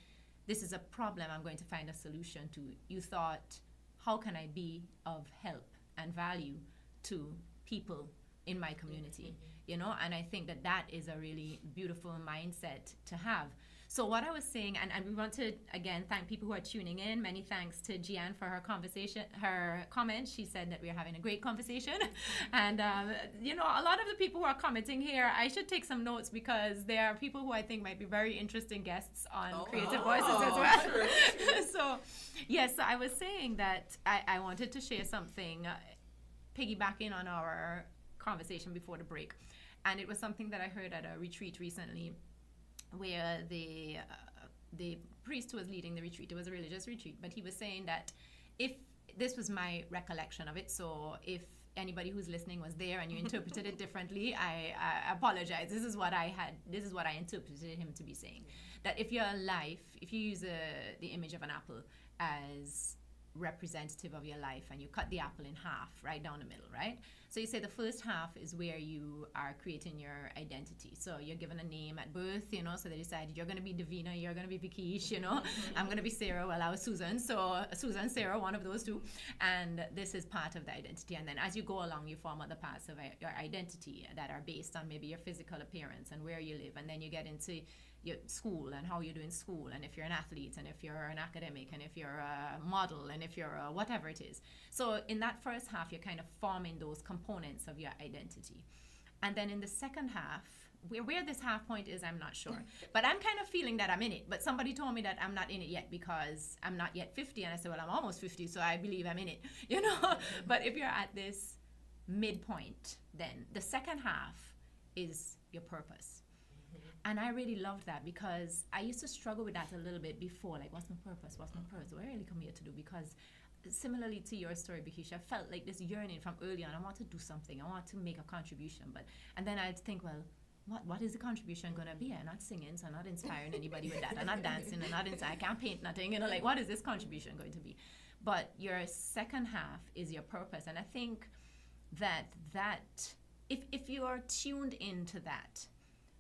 Speaker 1: this is a problem I'm going to find a solution to. You thought, how can I be of help and value to people in my community? You know, and I think that that is a really beautiful mindset to have. So what I was saying, and we want to, again, thank people who are tuning in. Many thanks to Gian for her comment. She said that we are having a great conversation. And, you know, a lot of the people who are commenting here, I should take some notes because there are people who I think might be very interesting guests on Creative Voices as well. So, yes, so I was saying that I wanted to share something, piggybacking on our conversation before the break. And it was something that I heard at a retreat recently, where the priest who was leading the retreat, it was a religious retreat, but he was saying that if this was my recollection of it, so if anybody who's listening was there and you interpreted it differently, I apologize. This is what I interpreted him to be saying. That if your life, if you use the image of an apple as representative of your life and you cut the apple in half, right down the middle, right? So you say the first half is where you are creating your identity. So you're given a name at birth, you know, so they decided you're going to be Davina, you're going to be Vikiesh, you know, I'm going to be Sarah, well, I was Susan. So Susan, Sarah, one of those two. And this is part of the identity. And then as you go along, you form other parts of your identity that are based on maybe your physical appearance and where you live. And then you get into your school and how you do in school, and if you're an athlete, and if you're an academic, and if you're a model, and if you're a whatever it is. So in that first half, you're kind of forming those components of your identity. And then in the second half, where this half point is, I'm not sure. But I'm kind of feeling that I'm in it. But somebody told me that I'm not in it yet because I'm not yet 50. And I said, well, I'm almost 50, so I believe I'm in it, you know? But if you're at this midpoint, then the second half is your purpose. And I really loved that because I used to struggle with that a little bit before, like, what's my purpose? What's my purpose? What I really come here to do? Because similarly to your story, Vikiesh, I felt like this yearning from early on. I want to do something. I want to make a contribution. And then I'd think, well, what is the contribution going to be? I'm not singing, so I'm not inspiring anybody with that. I'm not dancing. I can't paint nothing. You know, like, what is this contribution going to be? But your second half is your purpose. And I think that if you are tuned into that,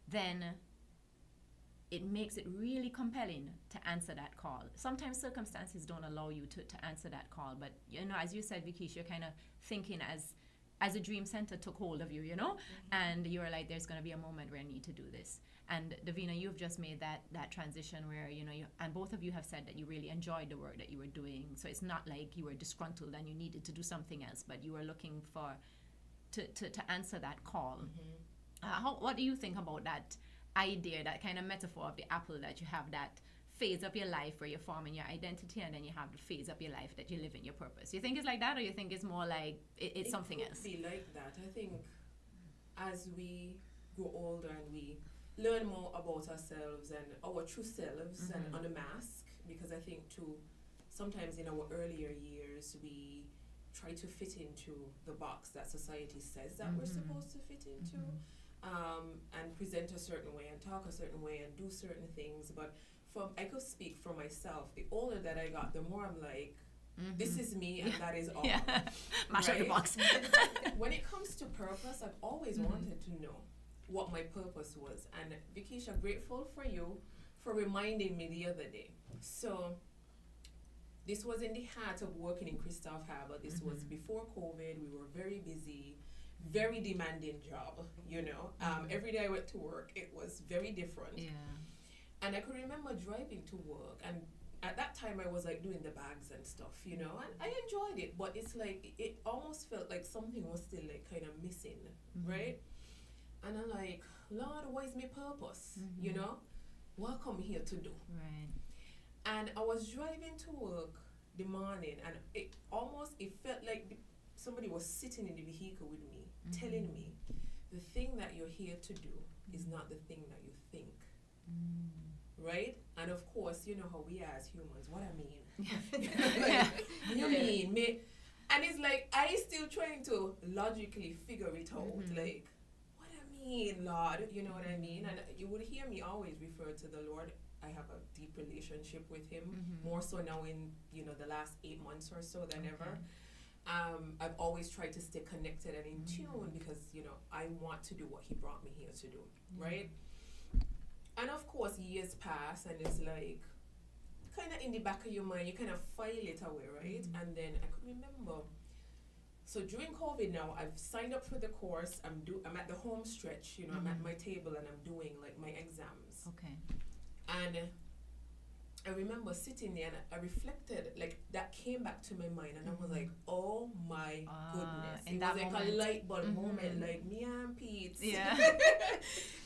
Speaker 1: then it makes it really compelling to answer that call. Sometimes circumstances don't allow you to answer that call, but, you know, as you said, Vikiesh, you're kind of thinking as a dream center took hold of you, you know, and you were like, there's going to be a moment where I need to do this. And Davina, you've just made that transition where, you know, and both of you have said that you really enjoyed the work that you were doing. So it's not like you were disgruntled and you needed to do something else, but you were looking to answer that call. What do you think about that idea, that kind of metaphor of the apple, that you have that phase of your life where you're forming your identity and then you have the phase of your life that you live in your purpose? You think it's like that, or you think it's more like it's something else?
Speaker 8: It could be like that. I think as we grow older and we learn more about ourselves and our true selves and unmask, because I think too, sometimes in our earlier years we try to fit into the box that society says that we're supposed to fit into. And present a certain way and talk a certain way and do certain things, but I could speak for myself. The older that I got, the more I'm like, this is me and that is all.
Speaker 1: Mash up the box.
Speaker 8: When it comes to purpose, I've always wanted to know what my purpose was. And Vikiesh, I'm grateful for you for reminding me the other day. So this was in the heart of working in Christoph Harbour. This was before COVID. We were very busy, very demanding job, you know. Every day I went to work, it was very different. And I could remember driving to work, and at that time I was like doing the bags and stuff, you know, and I enjoyed it, but it's like, it almost felt like something was still like kind of missing, right? And I'm like, Lord, what is my purpose, you know? What I come here to do?
Speaker 1: Right.
Speaker 8: And I was driving to work the morning, and it felt like somebody was sitting in the vehicle with me, telling me, the thing that you're here to do is not the thing that you think. Right? And of course, you know how we are as humans, what I mean. You mean me? And it's like, I still trying to logically figure it out. Like, what I mean, Lord, you know what I mean? And you would hear me always refer to the Lord. I have a deep relationship with him, more so now in, you know, the last 8 months or so than ever. I've always tried to stay connected and in tune because, you know, I want to do what he brought me here to do, right? And of course, years pass, and it's like, kind of in the back of your mind, you kind of file it away, right? And then I could remember, so during COVID now, I've signed up for the course. I'm at the home stretch, you know, I'm at my table and I'm doing like my exams.
Speaker 1: Okay.
Speaker 8: And I remember sitting there and I reflected, like that came back to my mind, and I was like, oh my goodness.
Speaker 1: In
Speaker 8: It
Speaker 1: that
Speaker 8: was like
Speaker 1: moment.
Speaker 8: a light bulb moment, like me and Pete.
Speaker 1: Yeah.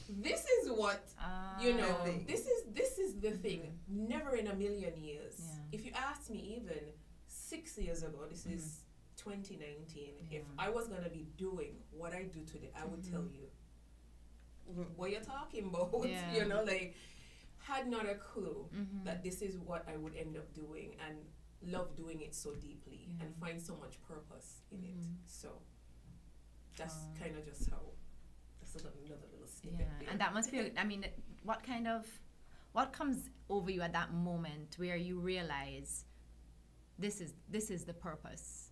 Speaker 8: This is what, you know,
Speaker 2: the thing.
Speaker 8: this is the thing. Never in a million years. If you asked me even 6 years ago, this is 2019, if I was going to be doing what I do today, I would tell you, what you're talking about, you know, like, had not a clue that this is what I would end up doing, and love doing it so deeply and find so much purpose in it. So that's kind of just how, that's another little snippet there.
Speaker 1: And that must be, I mean, what comes over you at that moment where you realize this is the purpose?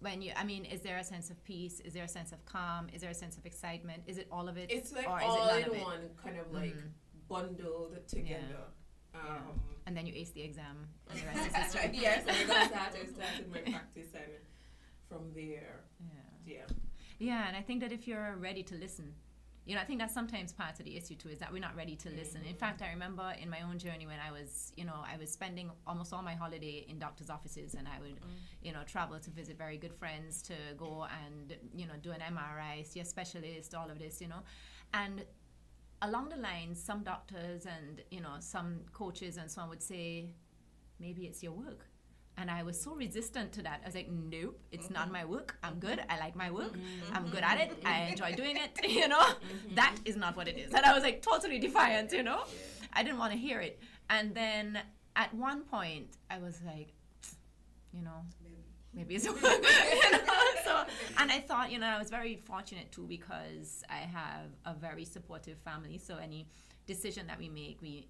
Speaker 1: When you, I mean, is there a sense of peace? Is there a sense of calm? Is there a sense of excitement? Is it all of it?
Speaker 8: It's like
Speaker 1: or
Speaker 8: all
Speaker 1: is it none
Speaker 8: in
Speaker 1: of
Speaker 8: one, kind of like bundled together.
Speaker 1: And then you ace the exam, and the rest is history.
Speaker 8: Yes, I started my practice, and from there,
Speaker 1: Yeah, and I think that if you're ready to listen, you know, I think that's sometimes part of the issue too, is that we're not ready to listen. In fact, I remember in my own journey when I was spending almost all my holiday in doctor's offices, and I would, you know, travel to visit very good friends, to go and, you know, do an MRI, see a specialist, all of this, you know. And along the lines, some doctors and, you know, some coaches and so on would say, maybe it's your work. And I was so resistant to that. I was like, nope, it's not my work. I'm good. I like my work. I'm good at it. I enjoy doing it, you know. That is not what it is. And I was like totally defiant, you know. I didn't want to hear it. And then at one point, I was like, you know, maybe it's work. You know? So, and I thought, you know, I was very fortunate too, because I have a very supportive family. So any decision that we make, we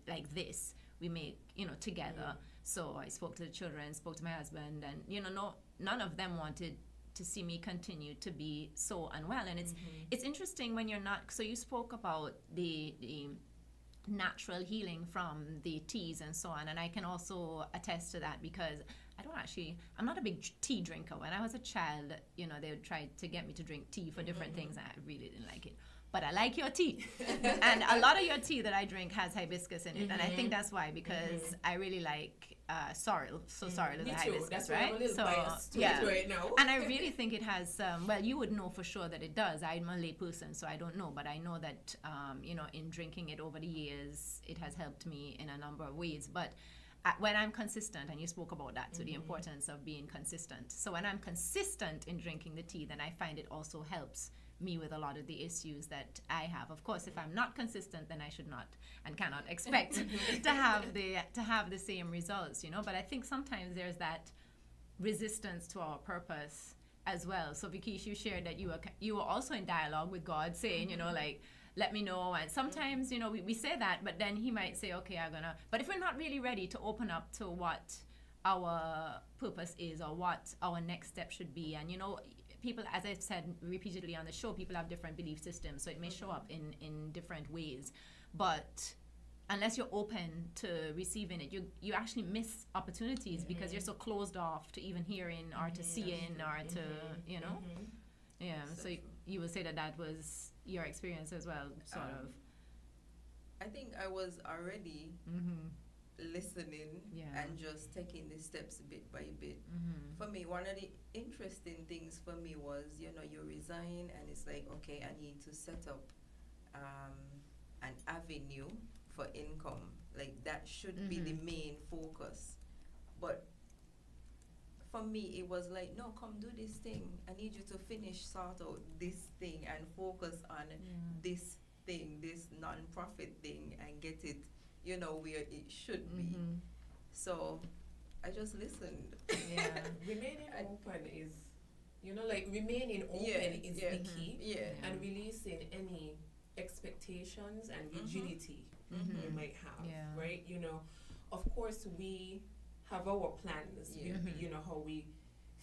Speaker 1: make, you know, together. So I spoke to the children, spoke to my husband, and, you know, none of them wanted to see me continue to be so unwell. And it's interesting when you're not, so you spoke about the natural healing from the teas and so on, and I can also attest to that, because I'm not a big tea drinker. When I was a child, you know, they would try to get me to drink tea for different things, and I really didn't like it. But I like your tea. And a lot of your tea that I drink has hibiscus in it. And I think that's why, because I really like sorrel. So sorrel is a hibiscus,
Speaker 8: that's
Speaker 1: right?
Speaker 8: I'm a little biased to it right now.
Speaker 1: And I really think it has, well, you would know for sure that it does. I'm a lay person, so I don't know. But I know that, you know, in drinking it over the years, it has helped me in a number of ways. But when I'm consistent, and you spoke about that, so the importance of being consistent. So when I'm consistent in drinking the tea, then I find it also helps me with a lot of the issues that I have. Of course, if I'm not consistent, then I should not and cannot expect to have the same results, you know. But I think sometimes there's that resistance to our purpose as well. So Vikiesh, you shared that you were also in dialogue with God, saying, you know, like, let me know. And sometimes, you know, we say that, but then he might say, okay, but if we're not really ready to open up to what our purpose is or what our next step should be, and, you know, people, as I've said repeatedly on the show, people have different belief systems, so it may show up in different ways. But unless you're open to receiving it, you actually miss opportunities because you're so closed off to even hearing or to seeing or to, you know. Yeah, so you will say that was your experience as well, sort of.
Speaker 2: I think I was already listening and just taking the steps bit by bit. For me, one of the interesting things for me was, you know, you resign and it's like, okay, I need to set up an avenue for income. Like, that should be the main focus. But for me, it was like, no, come do this thing. I need you to sort out this thing and focus on this thing, this non-profit thing, and get it, you know, where it should be. So I just listened.
Speaker 8: Yeah, remaining open is, you know, like remaining open is the key. And releasing any expectations and rigidity you might have, right? You know, of course we have our plans, you know, how we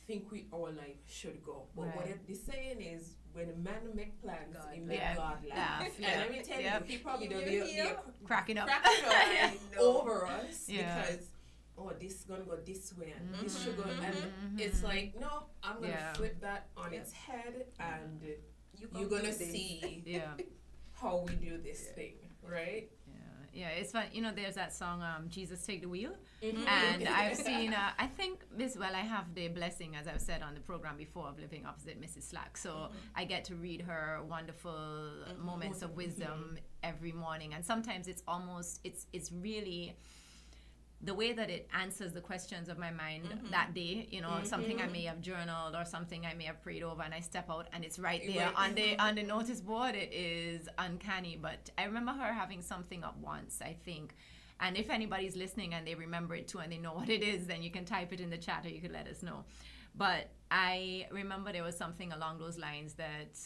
Speaker 8: think our life should go. But what the saying is, when a man make plans, he make God laugh. And let me tell you, he probably don't be
Speaker 1: cracking up
Speaker 8: over us because, oh, this is gonna go this way and this should go, and it's like, no, I'm gonna flip that on its head, and you're gonna see how we do this thing, right?
Speaker 1: Yeah, it's fun. You know, there's that song, Jesus Take the Wheel. And I've seen, I think, I have the blessing, as I've said on the program before, of living opposite Mrs. Slack. So I get to read her wonderful moments of wisdom every morning. And sometimes it's almost, it's really the way that it answers the questions of my mind that day, you know, something I may have journaled or something I may have prayed over, and I step out and it's right there on the notice board. It is uncanny. But I remember her having something up once, I think. And if anybody's listening and they remember it too and they know what it is, then you can type it in the chat or you could let us know. But I remember there was something along those lines that,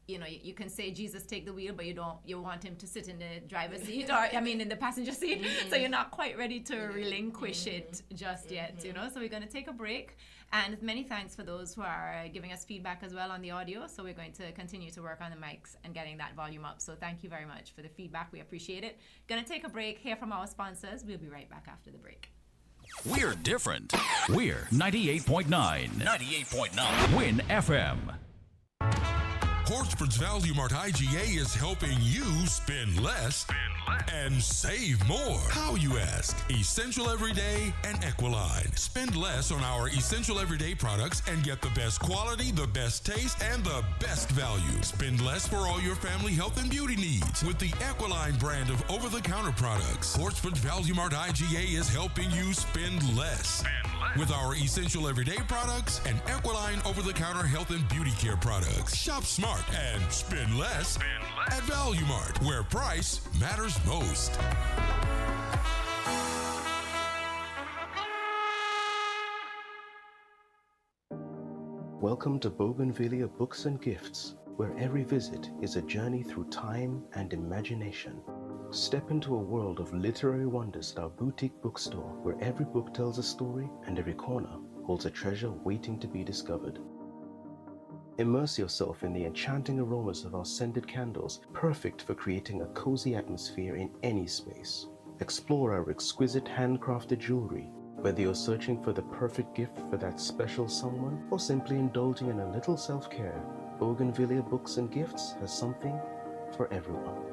Speaker 1: you know, you can say Jesus take the wheel, but you want him to sit in the driver's seat, or in the passenger seat. So you're not quite ready to relinquish it just yet, you know. So we're going to take a break, and many thanks for those who are giving us feedback as well on the audio. So we're going to continue to work on the mics and getting that volume up. So thank you very much for the feedback. We appreciate it. Going to take a break, hear from our sponsors. We'll be right back after the break.
Speaker 5: We're different. We're 98.9. 98.9. Win FM.
Speaker 12: Hortsford's Value Mart IGA is helping you spend less and save more. How, you ask? Essential Everyday and Equiline. Spend less on our Essential Everyday products and get the best quality, the best taste, and the best value. Spend less for all your family health and beauty needs with the Equiline brand of over-the-counter products. Hortsford's Value Mart IGA is helping you spend less. With our Essential Everyday products and Equiline over-the-counter health and beauty care products. Shop smart and spend less at Value Mart, where price matters most.
Speaker 13: Welcome to Bougainvillea Books and Gifts, where every visit is a journey through time and imagination. Step into a world of literary wonders at our boutique bookstore, where every book tells a story and every corner holds a treasure waiting to be discovered. Immerse yourself in the enchanting aromas of our scented candles, perfect for creating a cozy atmosphere in any space. Explore our exquisite handcrafted jewelry, whether you're searching for the perfect gift for that special someone or simply indulging in a little self-care. Bougainvillea Books and Gifts has something for everyone.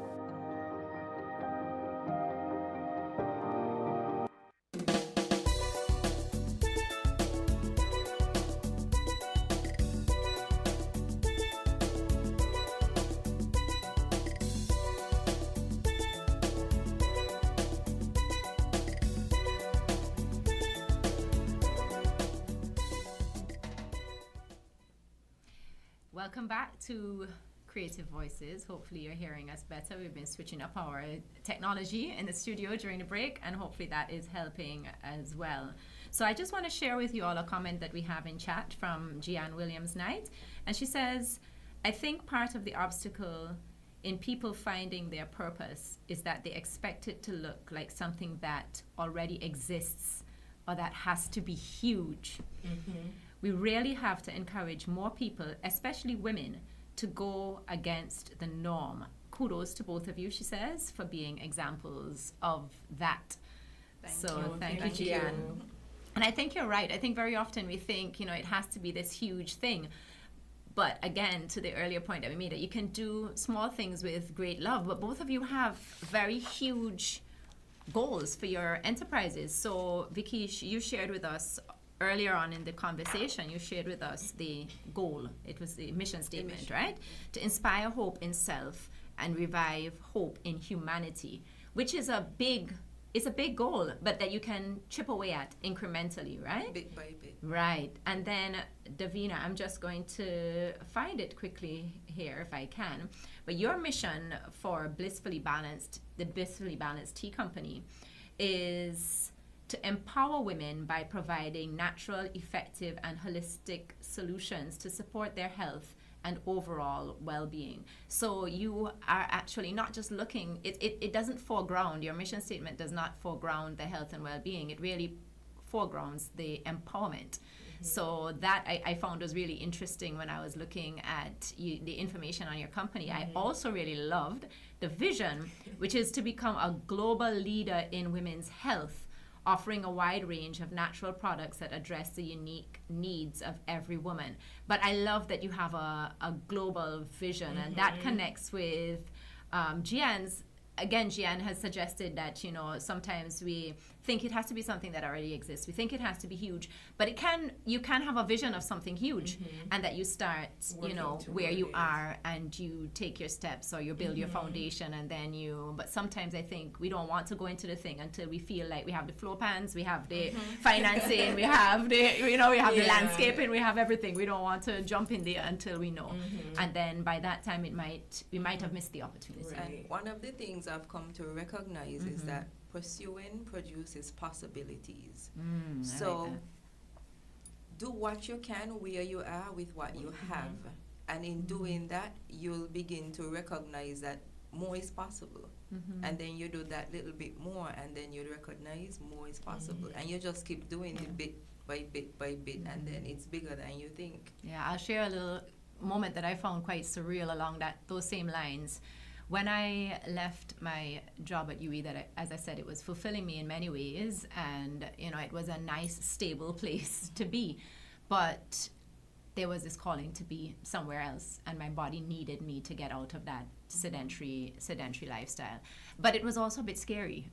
Speaker 1: Welcome back to Creative Voices. Hopefully you're hearing us better. We've been switching up our technology in the studio during the break, and hopefully that is helping as well. So I just want to share with you all a comment that we have in chat from Gianne Williams Knight. And she says, I think part of the obstacle in people finding their purpose is that they expect it to look like something that already exists or that has to be huge. We really have to encourage more people, especially women, to go against the norm. Kudos to both of you, she says, for being examples of that. Thank you, Gian. And I think you're right. I think very often we think, it has to be this huge thing. But again, to the earlier point that we made, that you can do small things with great love. But both of you have very huge goals for your enterprises. So, Vikiesh, you shared with us earlier on in the conversation, you shared with us the goal. It was the mission statement, right? To inspire hope in self and revive hope in humanity, which is a big goal, but that you can chip away at incrementally, right?
Speaker 2: Bit by bit.
Speaker 1: Right. And then, Davina, I'm just going to find it quickly here if I can. But your mission for the Blissfully Balanced Tea Company is to empower women by providing natural, effective, and holistic solutions to support their health and overall well-being. So you are actually not just looking, it doesn't foreground, your mission statement does not foreground the health and well-being, it really foregrounds the empowerment. So that I found was really interesting when I was looking at the information on your company. I also really loved the vision, which is to become a global leader in women's health, offering a wide range of natural products that address the unique needs of every woman. But I love that you have a global vision, and that connects with Gian's. Again, Gian has suggested that, sometimes we think it has to be something that already exists. We think it has to be huge, but you can have a vision of something huge, and that you start, where you are, and you take your steps, or you build your foundation, and then but sometimes I think we don't want to go into the thing until we feel like we have the floor plans, we have the financing, we have the, we have the landscaping, we have everything. We don't want to jump in there until we know. And then by that time, we might have missed the opportunity.
Speaker 2: And one of the things I've come to recognize is that pursuing produces possibilities. So
Speaker 1: like
Speaker 2: do what you can where you are with what you have. And in doing that, you'll begin to recognize that more is possible. And then you do that little bit more, and then you recognize more is possible. And you just keep doing it bit by bit by bit, and then it's bigger than you think.
Speaker 1: Yeah, I'll share a little moment that I found quite surreal along those same lines. When I left my job at UE, as I said, it was fulfilling me in many ways, and it was a nice, stable place to be. But there was this calling to be somewhere else, and my body needed me to get out of that sedentary lifestyle. But it was also a bit scary,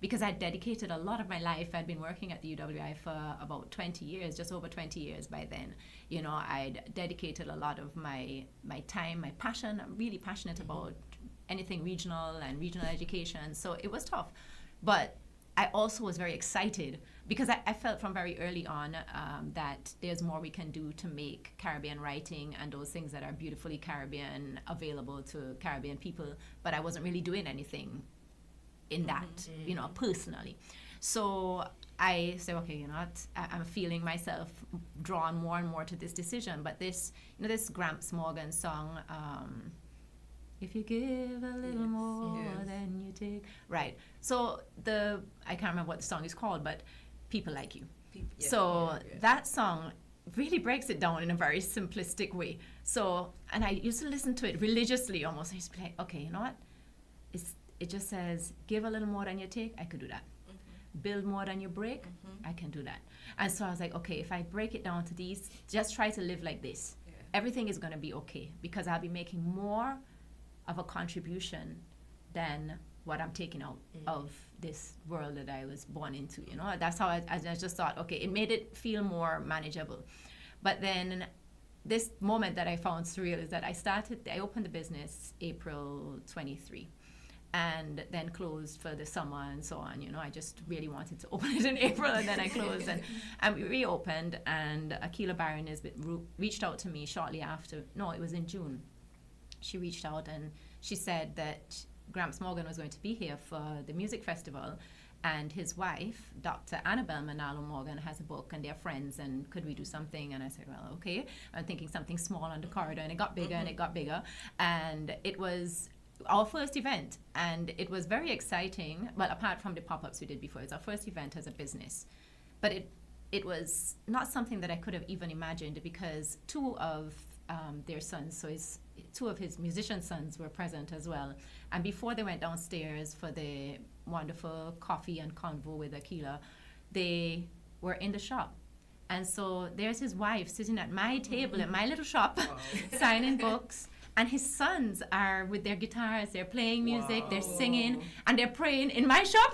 Speaker 1: because I'd dedicated a lot of my life. I'd been working at the UWI for about 20 years, just over 20 years by then. I'd dedicated a lot of my time, my passion. I'm really passionate about anything regional and regional education, so it was tough. But I also was very excited because I felt from very early on that there's more we can do to make Caribbean writing and those things that are beautifully Caribbean available to Caribbean people, but I wasn't really doing anything in that, personally. So I said, okay, I'm feeling myself drawn more and more to this decision. But this Gramps Morgan song, if you give a little more than you take. Right. So I can't remember what the song is called, but People Like You. That song really breaks it down in a very simplistic way. So, and I used to listen to it religiously almost. I used to be like, okay, you know what? It just says, give a little more than you take, I could do that. Build more than you break, I can do that. And so I was like, okay, if I break it down to these, just try to live like this. Everything is going to be okay, because I'll be making more of a contribution than what I'm taking out of this world that I was born into. That's how I just thought, okay, it made it feel more manageable. But then this moment that I found surreal is that I opened the business April 23. And then closed for the summer and so on. I just really wanted to open it in April, and then I closed, and we reopened. And Akila Barron reached out to me shortly after. No, it was in June. She reached out and she said that Gramps Morgan was going to be here for the music festival, and his wife, Dr. Annabelle Manalo Morgan, has a book, and they're friends, and could we do something? And I said, well, okay. I'm thinking something small on the corridor, and it got bigger and it got bigger. And it was our first event, and it was very exciting. Well, apart from the pop-ups we did before, it was our first event as a business. But it was not something that I could have even imagined, because two of their sons, so two of his musician sons were present as well. And before they went downstairs for the wonderful coffee and convo with Akila, they were in the shop. And so there's his wife sitting at my table in my little shop, signing books. And his sons are with their guitars, they're playing music, they're singing, and they're praying in my shop,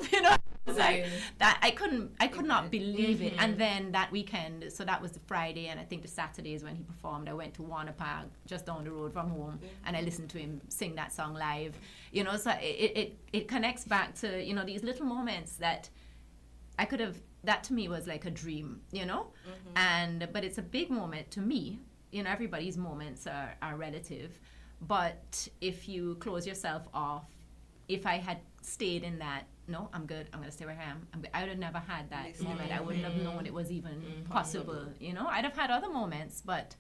Speaker 1: It's like that. I could not believe it. And then that weekend, so that was the Friday, and I think the Saturday is when he performed. I went to Warner Park, just down the road from home, and I listened to him sing that song live. So it connects back to, these little moments that I could have, that to me was like a dream, but it's a big moment to me. Everybody's moments are relative, but if you close yourself off, if I had stayed in that, no, I'm good, I'm going to stay where I am, I would have never had that moment. I wouldn't have known it was even possible, I'd have had other moments, but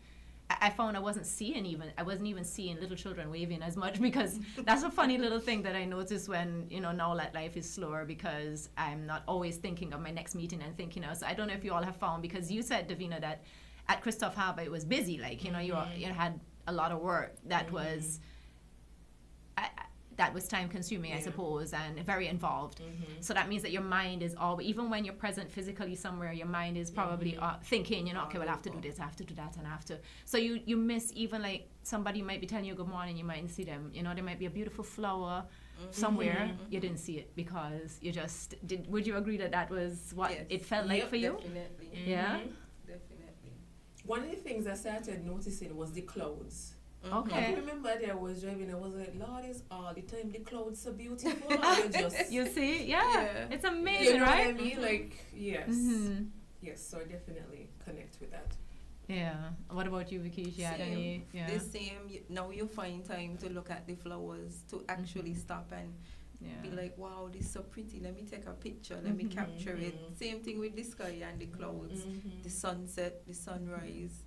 Speaker 1: I found I wasn't even seeing little children waving as much, because that's a funny little thing that I noticed when, now that life is slower, because I'm not always thinking of my next meeting and thinking, so I don't know if you all have found, because you said, Davina, that at Christoph Harbour it was busy, like, you had a lot of work that was time consuming, I suppose, and very involved. So that means that your mind is always, even when you're present physically somewhere, your mind is probably thinking, okay, well, I have to do this, I have to do that, and I have to. So you miss, even like somebody might be telling you good morning, you mightn't see them. There might be a beautiful flower somewhere, you didn't see it because you just did. Would you agree that was what it felt like for you?
Speaker 2: Definitely.
Speaker 1: Yeah.
Speaker 2: Definitely.
Speaker 8: One of the things I started noticing was the clouds.
Speaker 1: Okay.
Speaker 8: I remember that I was driving, I was like, Lord, is all the time the clouds so beautiful.
Speaker 1: You see? Yeah. It's amazing, right?
Speaker 8: What I mean? Like, yes. Yes, so I definitely connect with that.
Speaker 1: Yeah. What about you, Vikiesh?
Speaker 2: The same. Now you find time to look at the flowers, to actually stop and be like, wow, this is so pretty. Let me take a picture. Let me capture it. Same thing with the sky and the clouds. The sunset, the sunrise.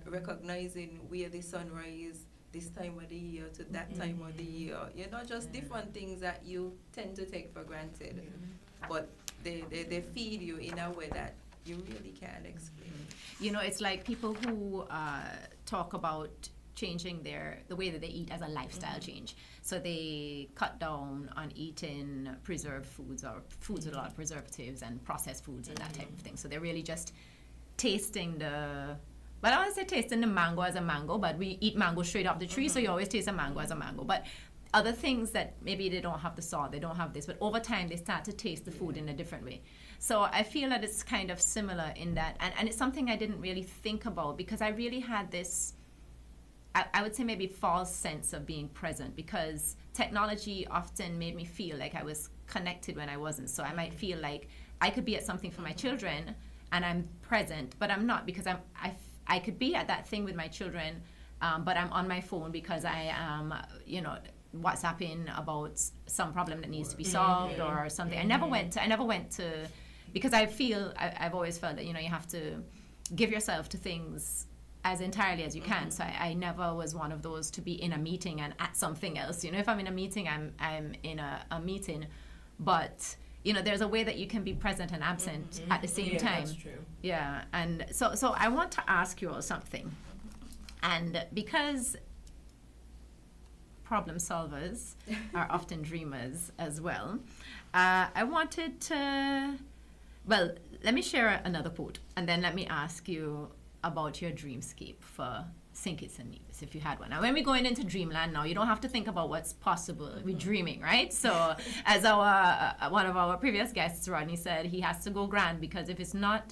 Speaker 2: Recognizing where the sunrise this time of the year to that time of the year, just different things that you tend to take for granted, but they feed you in a way that you really can't explain.
Speaker 1: It's like people who talk about changing the way that they eat as a lifestyle change. So they cut down on eating preserved foods or foods with a lot of preservatives and processed foods and that type of thing. So they're really just tasting I don't want to say tasting the mango as a mango, but we eat mango straight off the tree, so you always taste a mango as a mango. But other things that maybe they don't have the salt, they don't have this, but over time they start to taste the food in a different way. So I feel that it's kind of similar in that, and it's something I didn't really think about, because I really had this, I would say maybe false sense of being present, because technology often made me feel like I was connected when I wasn't. So I might feel like I could be at something for my children and I'm present, but I'm not, because I could be at that thing with my children, but I'm on my phone because I am, WhatsApping about some problem that needs to be solved or something. I never went to, because I've always felt that, you have to give yourself to things as entirely as you can. So I never was one of those to be in a meeting and at something else. If I'm in a meeting, I'm in a meeting, but there's a way that you can be present and absent at the same time.
Speaker 8: That's true.
Speaker 1: Yeah, and so I want to ask you all something. And because problem solvers are often dreamers as well, I wanted to, let me share another quote, and then let me ask you about your dreamscape for Sinkits and Nevis, if you had one. Now, when we're going into dreamland now, you don't have to think about what's possible. We're dreaming, right? So, as one of our previous guests, Rodney, said, he has to go grand, because if it's not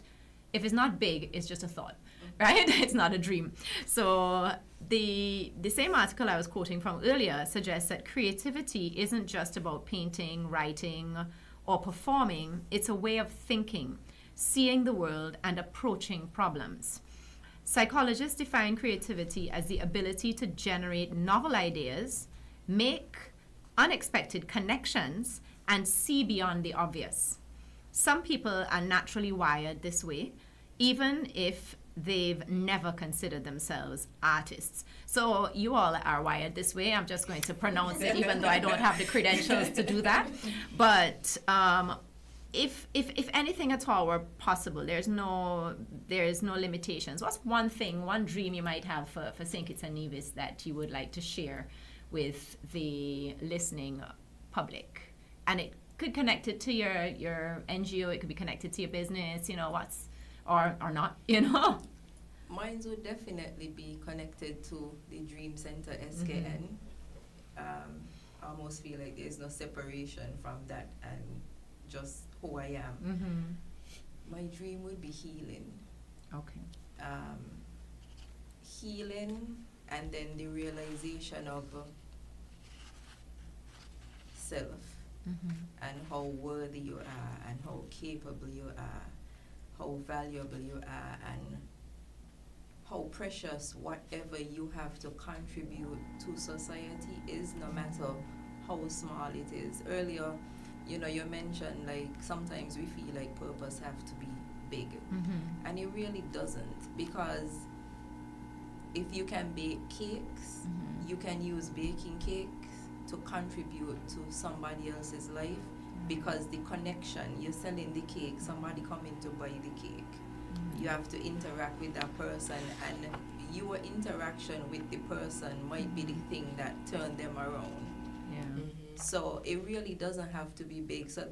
Speaker 1: big, it's just a thought, right? It's not a dream. So the same article I was quoting from earlier suggests that creativity isn't just about painting, writing, or performing. It's a way of thinking, seeing the world, and approaching problems. Psychologists define creativity as the ability to generate novel ideas, make unexpected connections, and see beyond the obvious. some people are naturally wired this way, even if they've never considered themselves artists. So you all are wired this way. I'm just going to pronounce it, even though I don't have the credentials to do that. But if anything at all were possible, there is no limitations. What's one dream you might have for St. Kitts and Nevis that you would like to share with the listening public? And it could connect it to your NGO, it could be connected to your business, or not,
Speaker 2: Mine would definitely be connected to the Dream Center SKN. I almost feel like there's no separation from that and just who I am. My dream would be healing.
Speaker 1: Okay.
Speaker 2: Healing, and then the realization of self, and how worthy you are, and how capable you are, how valuable you are, and how precious whatever you have to contribute to society is, no matter how small it is. Earlier, you mentioned like sometimes we feel like purpose have to be big, and it really doesn't, because if you can bake cakes, you can use baking cakes to contribute to somebody else's life, because the connection, you're selling the cake, somebody coming to buy the cake. You have to interact with that person, and your interaction with the person might be the thing that turned them around. So it really doesn't have to be big. So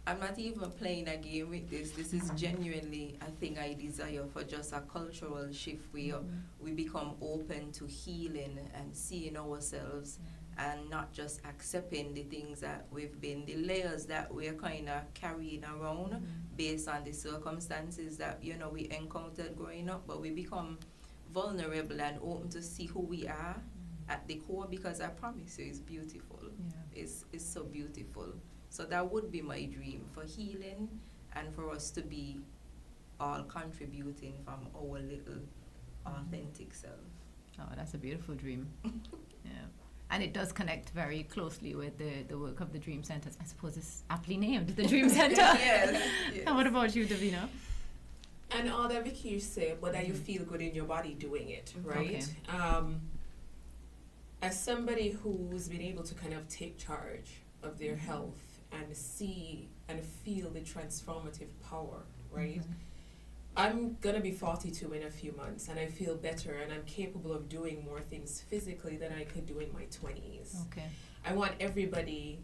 Speaker 2: I'm not even playing a game with this. This is genuinely a thing I desire for just a cultural shift where we become open to healing and seeing ourselves and not just accepting the things that we've been, the layers that we're kind of carrying around based on the circumstances that, we encountered growing up, but we become vulnerable and open to see who we are at the core, because I promise you it's beautiful. It's so beautiful. So that would be my dream, for healing and for us to be all contributing from our little authentic self.
Speaker 1: Oh, that's a beautiful dream. And it does connect very closely with the work of the Dream Center. I suppose it's aptly named, the Dream Center.
Speaker 2: Yes.
Speaker 1: And what about you, Davina?
Speaker 8: And all that Vikiesh said, but that you feel good in your body doing it, right?
Speaker 1: Okay.
Speaker 8: As somebody who's been able to kind of take charge of their health and see and feel the transformative power, right? I'm gonna be 42 in a few months, and I feel better, and I'm capable of doing more things physically than I could do in my 20s.
Speaker 1: Okay.
Speaker 8: I want everybody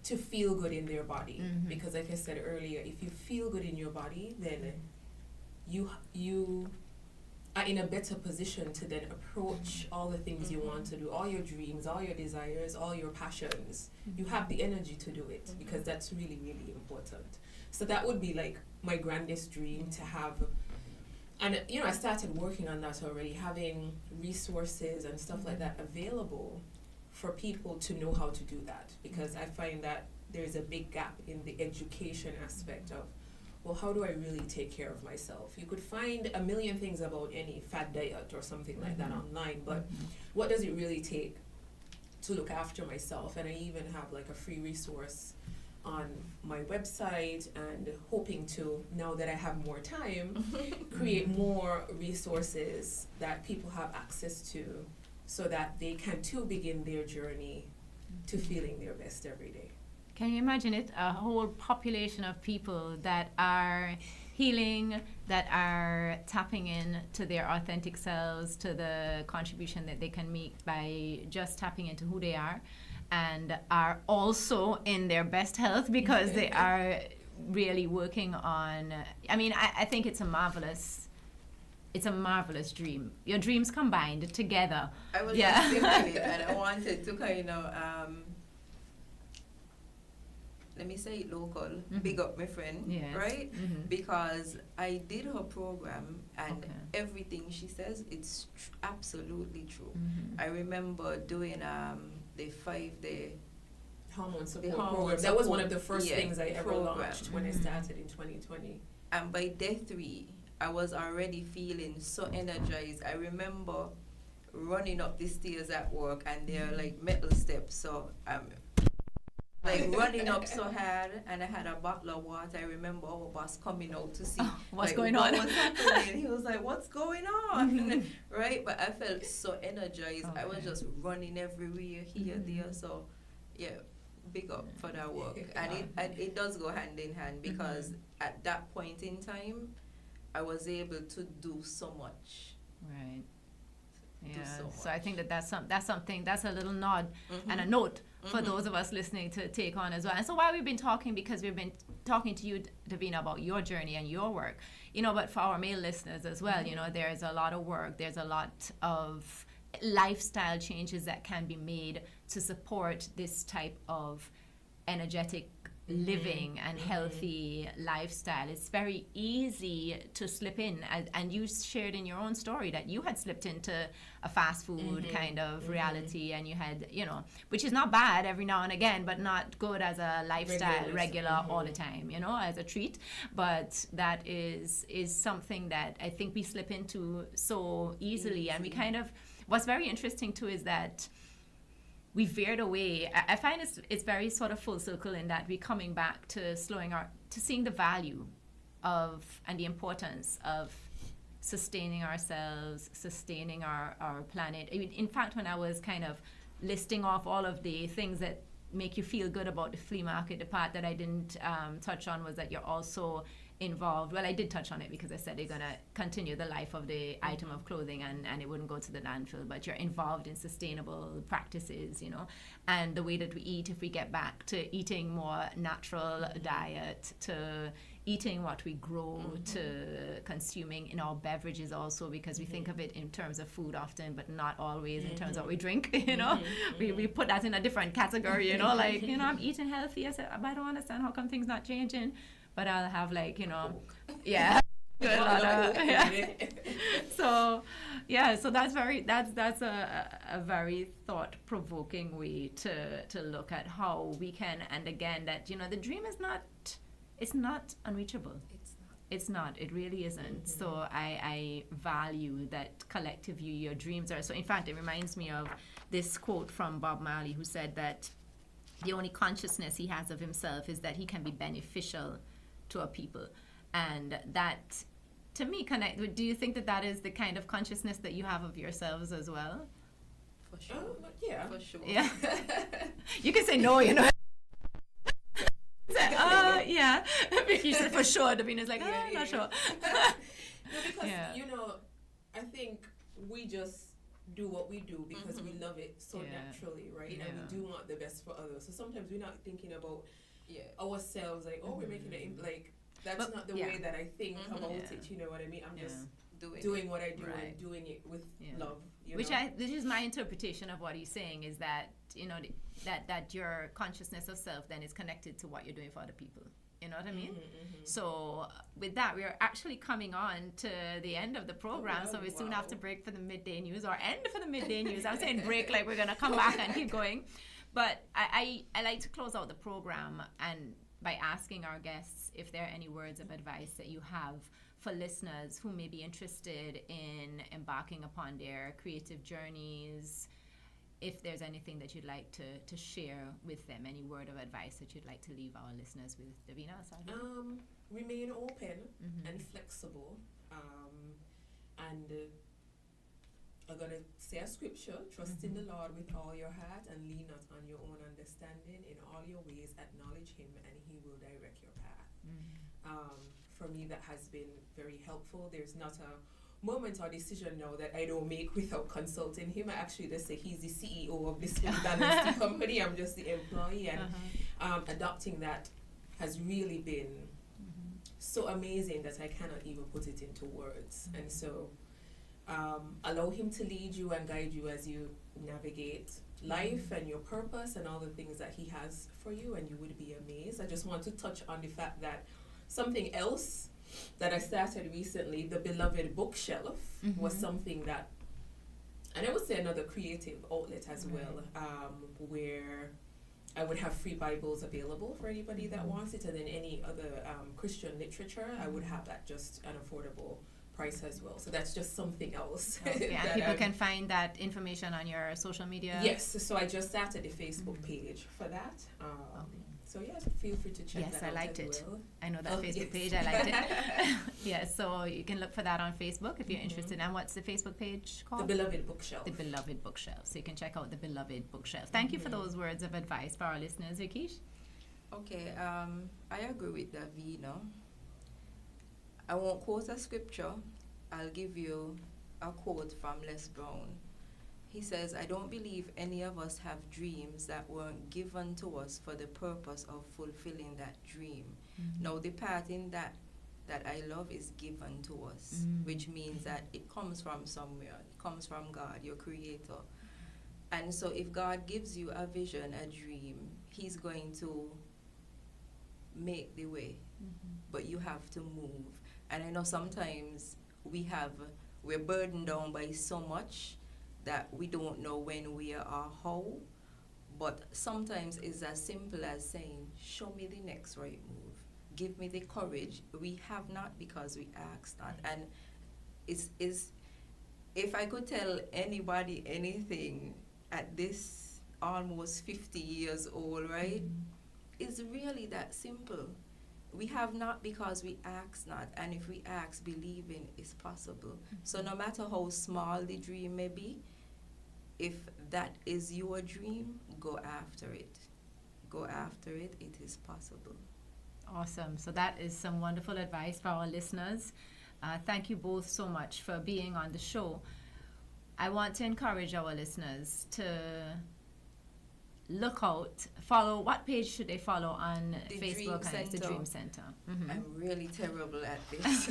Speaker 8: to feel good in their body, because like I said earlier, if you feel good in your body, then you are in a better position to then approach all the things you want to do, all your dreams, all your desires, all your passions. You have the energy to do it, because that's really, really important. So that would be like my grandest dream, to have, and I started working on that already, having resources and stuff like that available for people to know how to do that, because I find that there's a big gap in the education aspect of, well, how do I really take care of myself? You could find a million things about any fad diet or something like that online, but what does it really take to look after myself? And I even have like a free resource on my website, and hoping to, now that I have more time, create more resources that people have access to, so that they can too begin their journey to feeling their best every day.
Speaker 1: Can you imagine it? A whole population of people that are healing, that are tapping in to their authentic selves, to the contribution that they can make by just tapping into who they are, and are also in their best health because they are really working on, I think it's a marvelous dream. Your dreams combined together.
Speaker 2: I was just thinking it, and I wanted to kind of, let me say it local, big up my friend, right? Because I did her program, and everything she says, it's absolutely true. I remember doing the 5-day
Speaker 8: hormone support program. That was one of the first things I ever launched when I started in 2020.
Speaker 2: And by day 3, I was already feeling so energized. I remember running up the stairs at work, and they're like metal steps, so like running up so hard, and I had a bottle of water. I remember our boss coming out to see
Speaker 1: what's
Speaker 2: like,
Speaker 1: going on.
Speaker 2: What was happening. He was like, "What's going on?" Right? But I felt so energized. I was just running everywhere, here, there. So, yeah, big up for that work. And it does go hand in hand, because at that point in time, I was able to do so much.
Speaker 1: Right. Yeah. So I think that's a little nod and a note for those of us listening to take on as well. And so while we've been talking, because we've been talking to you, Davina, about your journey and your work, but for our male listeners as well, there's a lot of work, there's a lot of lifestyle changes that can be made to support this type of energetic living and healthy lifestyle. It's very easy to slip in, and you shared in your own story that you had slipped into a fast food kind of reality, and you had, which is not bad every now and again, but not good as a lifestyle, regular all the time, as a treat. But that is something that I think we slip into so easily. And we kind of, what's very interesting too is that we veered away. I find it's very sort of full circle in that we're coming back to seeing the value of and the importance of sustaining ourselves, sustaining our planet. In fact, when I was kind of listing off all of the things that make you feel good about the flea market, the part that I didn't touch on was that you're also involved. Well, I did touch on it because I said they're going to continue the life of the item of clothing and it wouldn't go to the landfill, but you're involved in sustainable practices, and the way that we eat, if we get back to eating more natural diet, to eating what we grow, to consuming in our beverages also, because we think of it in terms of food often, but not always in terms of what we drink, we put that in a different category, like, I'm eating healthy. I said, but I don't understand how come things not changing. But I'll have yeah. So that's a very thought-provoking way to look at how we can, and again, that the dream is not unreachable. It's not. It really isn't. So I value that collectively your dreams are. So in fact, it reminds me of this quote from Bob Marley, who said that the only consciousness he has of himself is that he can be beneficial to a people. And that, to me, do you think that is the kind of consciousness that you have of yourselves as well?
Speaker 2: For sure.
Speaker 8: Yeah.
Speaker 2: For sure.
Speaker 1: Yeah. You can say no, yeah. Vikiesh said for sure. Davina's like, I'm not sure.
Speaker 8: Because, I think we just do what we do because we love it so naturally, right? And we do want the best for others. So sometimes we're not thinking about ourselves, like, we're making it, like, that's not the way that I think about it, you know what I mean? I'm just doing what I do and doing it with love.
Speaker 1: This is my interpretation of what he's saying, is that, that your consciousness of self then is connected to what you're doing for other people. You know what I mean? So with that, we are actually coming on to the end of the program. So we soon have to break for the midday news, or end for the midday news. I'm saying break like we're going to come back and keep going. But I like to close out the program and by asking our guests if there are any words of advice that you have for listeners who may be interested in embarking upon their creative journeys. If there's anything that you'd like to share with them, any word of advice that you'd like to leave our listeners with. Davina,
Speaker 8: remain open and flexible. And I'm going to say a scripture: trust in the Lord with all your heart and lean not on your own understanding. In all your ways acknowledge him and he will direct your path. For me, that has been very helpful. There's not a moment or decision now that I don't make without consulting him. I actually just say he's the CEO of this dynasty company. I'm just the employee, and adopting that has really been so amazing that I cannot even put it into words. And so allow him to lead you and guide you as you navigate life and your purpose and all the things that he has for you, and you would be amazed. I just want to touch on the fact that something else that I started recently, the beloved bookshelf, was something that, and I would say another creative outlet as well, where I would have free Bibles available for anybody that wants it, and then any other Christian literature, I would have that just an affordable price as well. So that's just something else.
Speaker 1: Okay, and people can find that information on your social media?
Speaker 8: Yes, so I just started the Facebook page for that. So yes, feel free to check that out.
Speaker 1: Yes, I liked it.
Speaker 8: Well.
Speaker 1: I know that Facebook page, I liked it. Yes, so you can look for that on Facebook if you're interested. And what's the Facebook page called?
Speaker 8: The Beloved Bookshelf.
Speaker 1: The Beloved Bookshelf. So you can check out the Beloved Bookshelf. Thank you for those words of advice for our listeners, Vikiesh.
Speaker 2: Okay, I agree with Davina. I won't quote a scripture. I'll give you a quote from Les Brown. He says, I don't believe any of us have dreams that weren't given to us for the purpose of fulfilling that dream. Now, the part in that I love is given to us, which means that it comes from somewhere. It comes from God, your creator. And so if God gives you a vision, a dream, he's going to make the way, but you have to move. And I know sometimes we're burdened down by so much that we don't know when, where, or how. But sometimes it's as simple as saying, show me the next right move. Give me the courage. We have not because we ask not. And if I could tell anybody anything at this almost 50 years old, right? It's really that simple. We have not because we ask not. And if we ask, believing is possible. So no matter how small the dream may be, if that is your dream, go after it. Go after it. It is possible.
Speaker 1: Awesome. So that is some wonderful advice for our listeners. Thank you both so much for being on the show. I want to encourage our listeners to look out, follow, what page should they follow on Facebook? And it's the Dream Center.
Speaker 2: I'm really terrible at this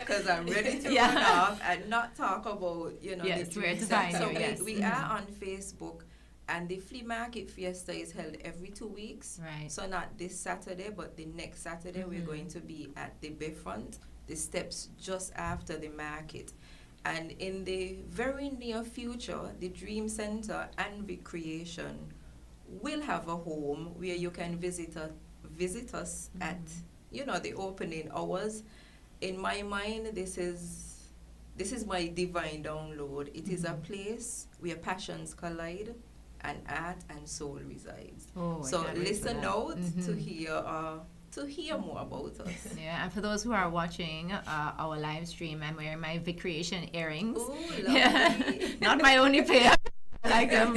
Speaker 2: because I'm ready to run off and not talk about, the Dream Center. So we are on Facebook, and the flea market fiesta is held every 2 weeks.
Speaker 1: Right.
Speaker 2: So not this Saturday, but the next Saturday we're going to be at the Bayfront, the steps just after the market. And in the very near future, the Dream Center and Recreation will have a home where you can visit us at, the opening hours. In my mind, this is my divine download. It is a place where passions collide and art and soul resides. So listen out to hear more about us.
Speaker 1: Yeah, and for those who are watching our live stream, I'm wearing my Vicreation earrings.
Speaker 2: Ooh, lovely.
Speaker 1: Not my only pair. I like them.